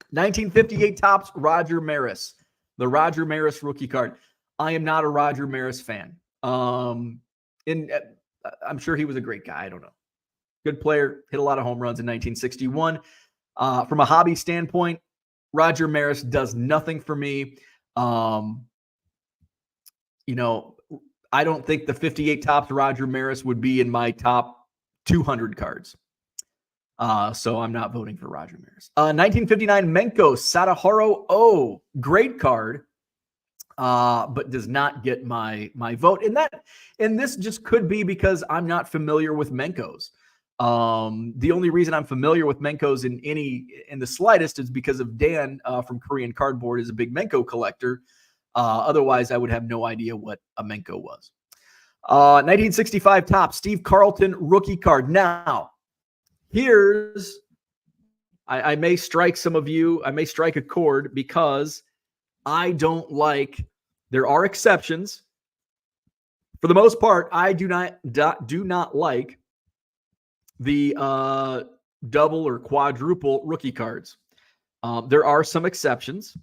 1958 Topps Roger Maris. The Roger Maris rookie card. I am not a Roger Maris fan. I'm sure he was a great guy. I don't know. Good player. Hit a lot of home runs in 1961. From a hobby standpoint, Roger Maris does nothing for me. I don't think the 58 Topps Roger Maris would be in my top 200 cards. So I'm not voting for Roger Maris. 1959 Menko Sadaharu O. Great card, but does not get my vote. And this just could be because I'm not familiar with Menkos. The only reason I'm familiar with Menkos in the slightest is because of Dan from Korean Cardboard is a big Menko collector. Otherwise, I would have no idea what a Menko was. 1965 Topps Steve Carlton rookie card. Now, I may strike some of you. I may strike a chord because I don't like. There are exceptions. For the most part, I do not like the double or quadruple rookie cards. There are some exceptions.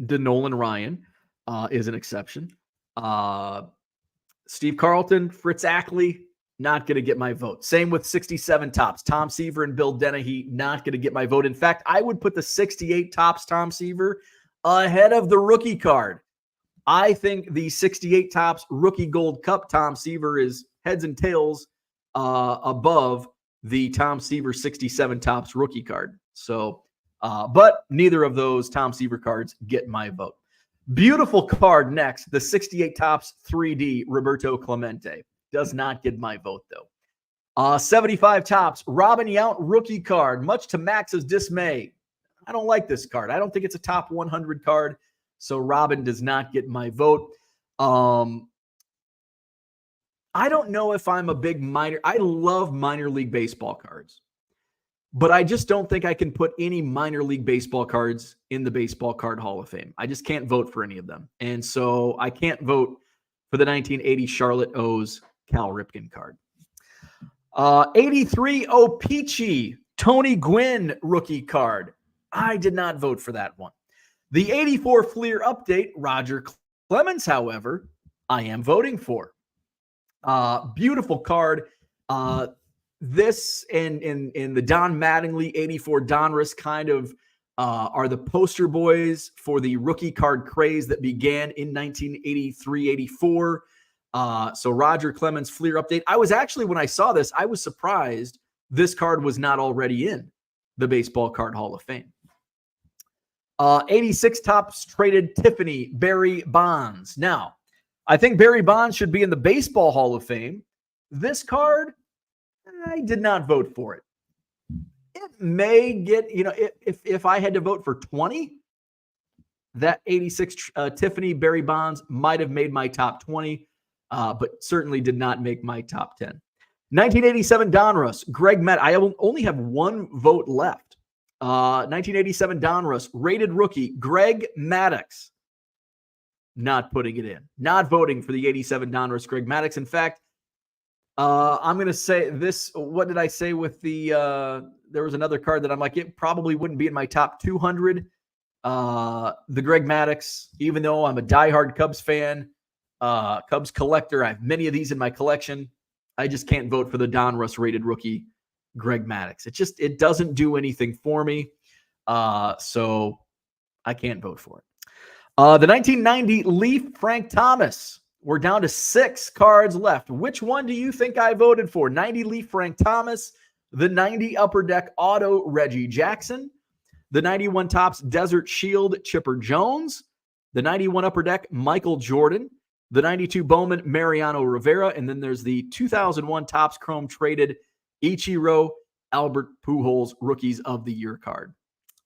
DeNolan Ryan is an exception. Steve Carlton, Fritz Ackley, not going to get my vote. Same with 67 Topps. Tom Seaver and Bill Dennehy, not going to get my vote. In fact, I would put the 68 Topps Tom Seaver ahead of the rookie card. I think the 68 Topps Rookie Gold Cup Tom Seaver is heads and tails above the Tom Seaver 67 Topps rookie card. So, but neither of those Tom Seaver cards get my vote. Beautiful card next, the 68 Topps 3D Roberto Clemente. Does not get my vote, though. 75 Topps Robin Yount rookie card, much to Max's dismay. I don't like this card. I don't think it's a top 100 card, so Robin does not get my vote. I don't know if I'm a big minor. I love minor league baseball cards, but I just don't think I can put any minor league baseball cards in the Baseball Card Hall of Fame. I just can't vote for any of them. And so I can't vote for the 1980 Charlotte O's Cal Ripken card. 83 O-Pee-Chee Tony Gwynn rookie card. I did not vote for that one. The 84 Fleer update Roger Clemens, however, I am voting for. Beautiful card. This and the Don Mattingly 84 Donruss kind of are the poster boys for the rookie card craze that began in 1983-84. So Roger Clemens Fleer update. I was actually, when I saw this, I was surprised this card was not already in the Baseball Card Hall of Fame. 86 Topps traded Tiffany Barry Bonds. Now, I think Barry Bonds should be in the Baseball Hall of Fame. This card, I did not vote for it. It may get, if I had to vote for 20, that 86 Tiffany Barry Bonds might have made my top 20, but certainly did not make my top 10. 1987 Donruss, Greg Maddux. I only have one vote left. 1987 Donruss, rated rookie, Greg Maddux. Not putting it in. Not voting for the 87 Donruss, Greg Maddux. In fact, I'm going to say this. What did I say with the, there was another card that I'm like, it probably wouldn't be in my top 200. The Greg Maddux, even though I'm a diehard Cubs fan, Cubs collector, I have many of these in my collection. I just can't vote for the Donruss rated rookie, Greg Maddux. It doesn't do anything for me. So I can't vote for it. The 1990 Leaf Frank Thomas. We're down to 6 cards left. Which one do you think I voted for? 90 Leaf Frank Thomas, the 90 Upper Deck Auto Reggie Jackson, the 91 Topps Desert Shield Chipper Jones, the 91 Upper Deck Michael Jordan, the 92 Bowman Mariano Rivera, and then there's the 2001 Topps Chrome traded Ichiro Albert Pujols Rookies of the Year card.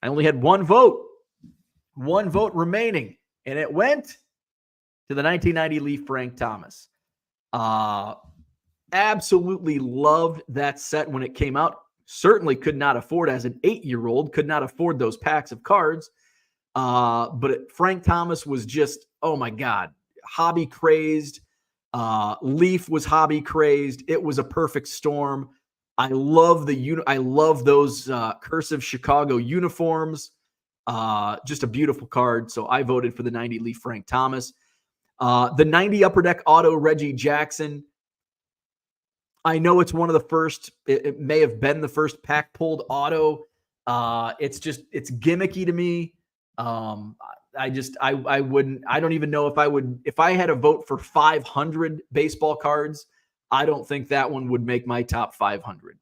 I only had one vote remaining, and it went to the 1990 Leaf Frank Thomas. Absolutely loved that set when it came out. Certainly could not afford, as an 8-year-old, could not afford those packs of cards. But Frank Thomas was just, oh my God, hobby crazed. Leaf was hobby crazed. It was a perfect storm. I love those cursive Chicago uniforms. Just a beautiful card. So I voted for the 90 Leaf Frank Thomas. The 90 Upper Deck Auto Reggie Jackson. I know it's one of the first, it may have been the first pack pulled auto. It's gimmicky to me. I don't even know if I had a vote for 500 baseball cards, I don't think that one would make my top 500.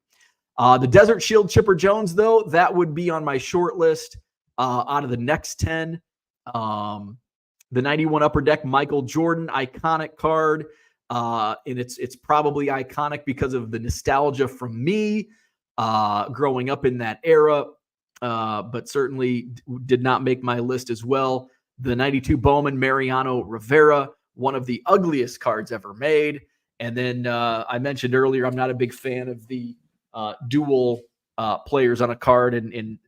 The Desert Shield Chipper Jones, though, that would be on my short list out of the next 10. The 91 Upper Deck Michael Jordan, iconic card. And it's probably iconic because of the nostalgia from me growing up in that era, but certainly did not make my list as well. The 92 Bowman Mariano Rivera, one of the ugliest cards ever made. And then I mentioned earlier, I'm not a big fan of the dual players on a card. And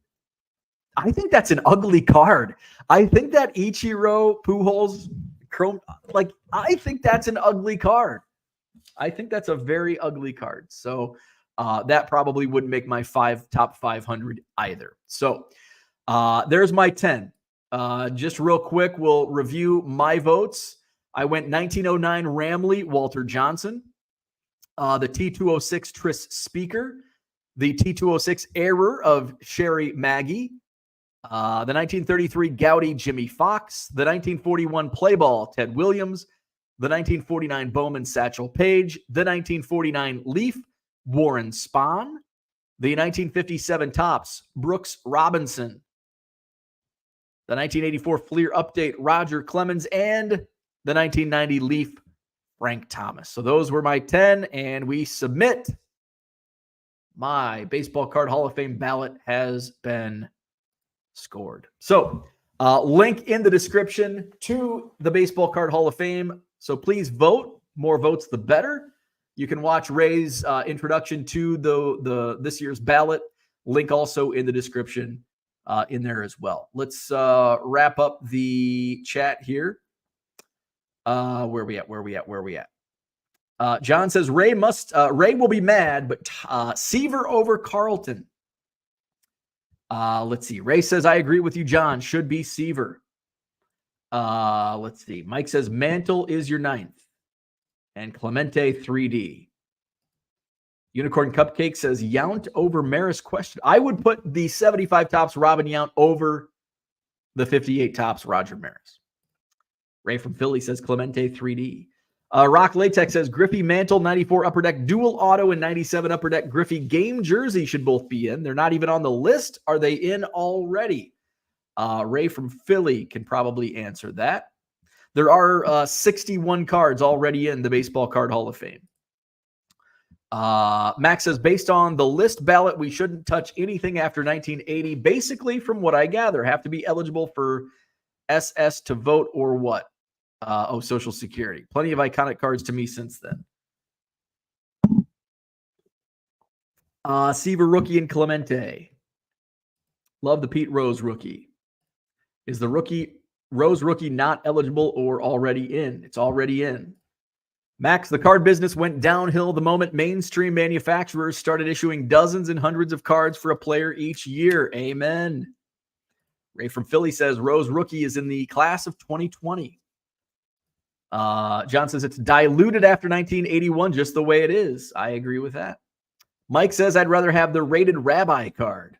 I think that's an ugly card. I think that Ichiro Pujols Chrome, I think that's an ugly card. I think that's a very ugly card. So that probably wouldn't make my top 500 either. So there's my 10. Just real quick, we'll review my votes. I went 1909 Ramley, Walter Johnson. The T206 Tris Speaker. The T206 Error of Sherry Maggie. The 1933 Gowdy Jimmy Fox. The 1941 Playball Ted Williams. The 1949 Bowman Satchel Paige. The 1949 Leaf Warren Spahn. The 1957 Topps Brooks Robinson. The 1984 Fleer Update Roger Clemens. And the 1990 Leaf Frank Thomas. So those were my 10, and we submit. My Baseball Card Hall of Fame ballot has been scored. So link in the description to the Baseball Card Hall of Fame. So please vote. More votes, the better. You can watch Ray's introduction to the this year's ballot. Link also in the description in there as well. Let's wrap up the chat here. Where are we at? John says Ray will be mad, but Seaver over Carlton. Let's see. Ray says, I agree with you, John. Should be Seaver. Let's see. Mike says Mantle is your 9th. And Clemente 3D. Unicorn Cupcake says Yount over Maris question. I would put the 75 Topps Robin Yount over the 58 Topps Roger Maris. Ray from Philly says Clemente 3D. Rock Latex says Griffey Mantle 94 Upper Deck Dual Auto and 97 Upper Deck Griffey Game Jersey should both be in. They're not even on the list. Are they in already? Ray from Philly can probably answer that. There are 61 cards already in the Baseball Card Hall of Fame. Max says, based on the list ballot, we shouldn't touch anything after 1980. Basically, from what I gather, have to be eligible for SS to vote or what? Social Security. Plenty of iconic cards to me since then. Seaver rookie and Clemente. Love the Pete Rose rookie. Is the Rose rookie not eligible or already in? It's already in. Max, the card business went downhill the moment mainstream manufacturers started issuing dozens and hundreds of cards for a player each year. Amen. Ray from Philly says Rose rookie is in the class of 2020. John says it's diluted after 1981, just the way it is. I agree with that. Mike says I'd rather have the rated Rabbi card.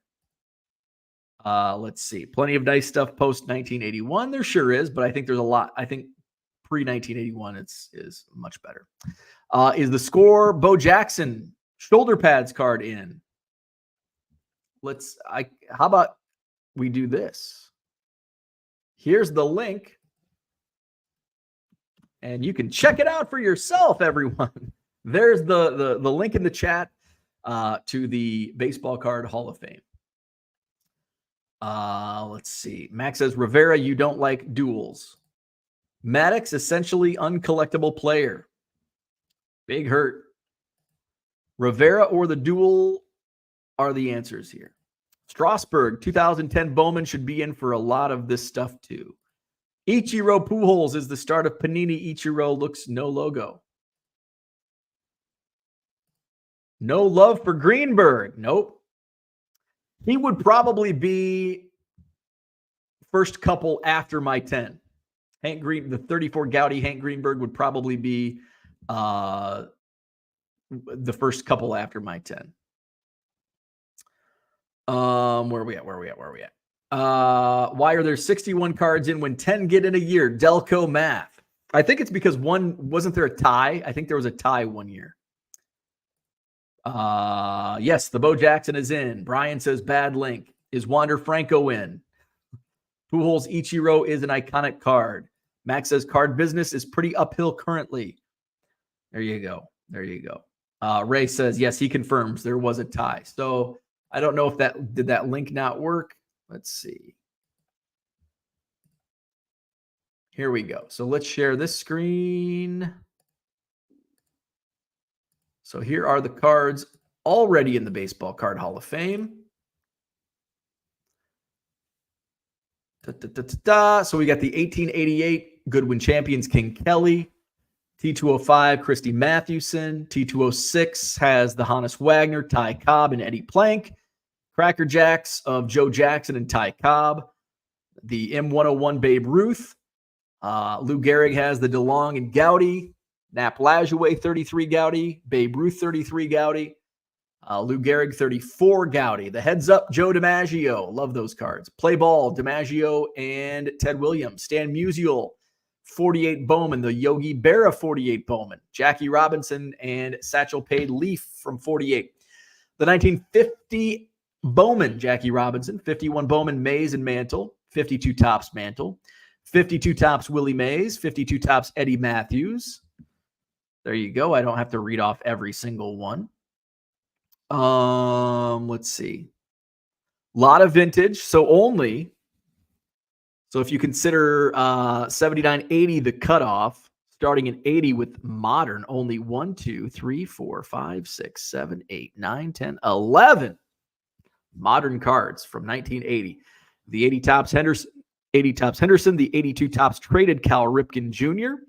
Let's see. Plenty of nice stuff post 1981. There sure is, but I think there's a lot. I think pre 1981 is much better. Is the Score Bo Jackson shoulder pads card in? How about we do this? Here's the link. And you can check it out for yourself, everyone. There's the link in the chat to the Baseball Card Hall of Fame. Let's see. Max says, Rivera, you don't like duels. Maddox, essentially uncollectible player. Big hurt. Rivera or the duel are the answers here. Strasburg, 2010 Bowman should be in for a lot of this stuff too. Ichiro Pujols is the start of Panini. Ichiro looks no logo. No love for Greenberg. Nope. He would probably be first couple after my 10. The 34 Gowdy Hank Greenberg would probably be the first couple after my 10. Where are we at? Why are there 61 cards in when 10 get in a year? Delco math. I think it's because wasn't there a tie? I think there was a tie one year. Yes, the Bo Jackson is in. Brian says bad link. Is Wander Franco in? Pujols Ichiro is an iconic card. Max says card business is pretty uphill currently. There you go. Ray says, yes, he confirms there was a tie. So I don't know if did that link not work? Let's see. Here we go. So let's share this screen. So here are the cards already in the Baseball Card Hall of Fame. So we got the 1888 Goodwin Champions King Kelly, T205, Christy Mathewson. T206 has the Hannes Wagner, Ty Cobb, and Eddie Plank. Cracker Jacks of Joe Jackson and Ty Cobb. The M101 Babe Ruth. Lou Gehrig has the DeLong and Gowdy. Nap Lajoie, 33 Gowdy. Babe Ruth, 33 Gowdy. Lou Gehrig, 34 Gowdy. The Heads Up, Joe DiMaggio. Love those cards. Play Ball, DiMaggio and Ted Williams. Stan Musial, 48 Bowman. The Yogi Berra, 48 Bowman. Jackie Robinson and Satchel Paige Leaf from 48. The 1950 Bowman, Jackie Robinson. 51 Bowman, Mays and Mantle. 52 Topps Mantle. 52 Topps Willie Mays. 52 Topps Eddie Matthews. There you go. I don't have to read off every single one. Let's see. A lot of vintage. So if you consider 79-80 the cutoff, starting in 80 with modern, only 1, 2, 3, 4, 5, 6, 7, 8, 9, 10, 11 modern cards from 1980. The 80 Topps Henderson, the 82 Topps traded Cal Ripken Jr.,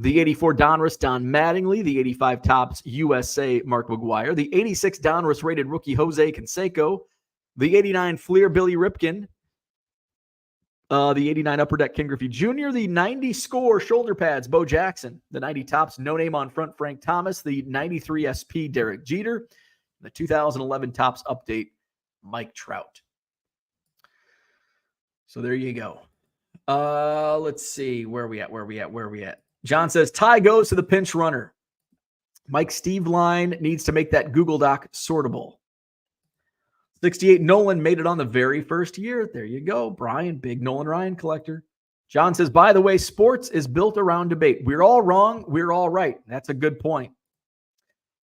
the 84 Donruss Don Mattingly, the 85 Topps USA Mark McGwire, the 86 Donruss rated rookie Jose Canseco, the 89 Fleer Billy Ripken, the 89 Upper Deck Ken Griffey Jr., the 90 Score shoulder pads Bo Jackson, the 90 Topps No Name on Front Frank Thomas, the 93 SP Derek Jeter, the 2011 Topps Update Mike Trout. So there you go. Let's see. Where are we at? John says, Ty goes to the pinch runner. Mike Steve line needs to make that Google Doc sortable. 68 Nolan made it on the very first year. There you go. Brian, big Nolan Ryan collector. John says, by the way, sports is built around debate. We're all wrong. We're all right. That's a good point.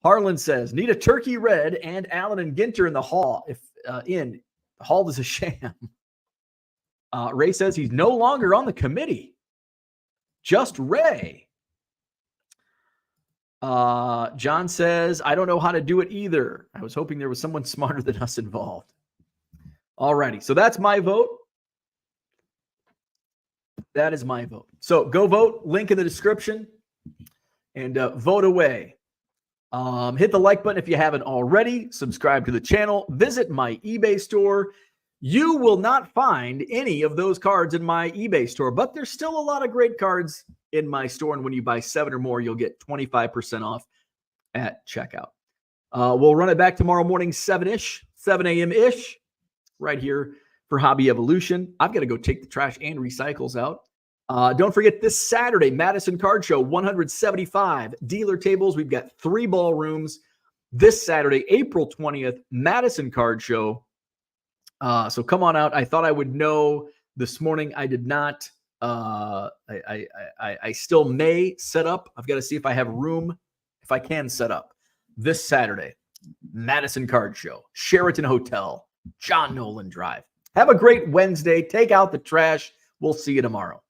Harlan says, need a turkey red and Allen and Ginter in the hall. The hall is a sham. Ray says he's no longer on the committee. Just Ray. John says, I don't know how to do it either. I was hoping there was someone smarter than us involved. All righty. So that's my vote. That is my vote. So go vote. Link in the description. And vote away. Hit the like button if you haven't already. Subscribe to the channel. Visit my eBay store. You will not find any of those cards in my eBay store, but there's still a lot of great cards in my store. And when you buy 7 or more, you'll get 25% off at checkout. We'll run it back tomorrow morning, 7 a.m.-ish, right here for Hobby Evolution. I've got to go take the trash and recycles out. Don't forget this Saturday, Madison Card Show, 175 dealer tables. We've got 3 ballrooms. This Saturday, April 20th, Madison Card Show. So come on out. I thought I would know this morning. I did not. I still may set up. I've got to see if I have room, if I can set up this Saturday. Madison Card Show, Sheraton Hotel, John Nolan Drive. Have a great Wednesday. Take out the trash. We'll see you tomorrow.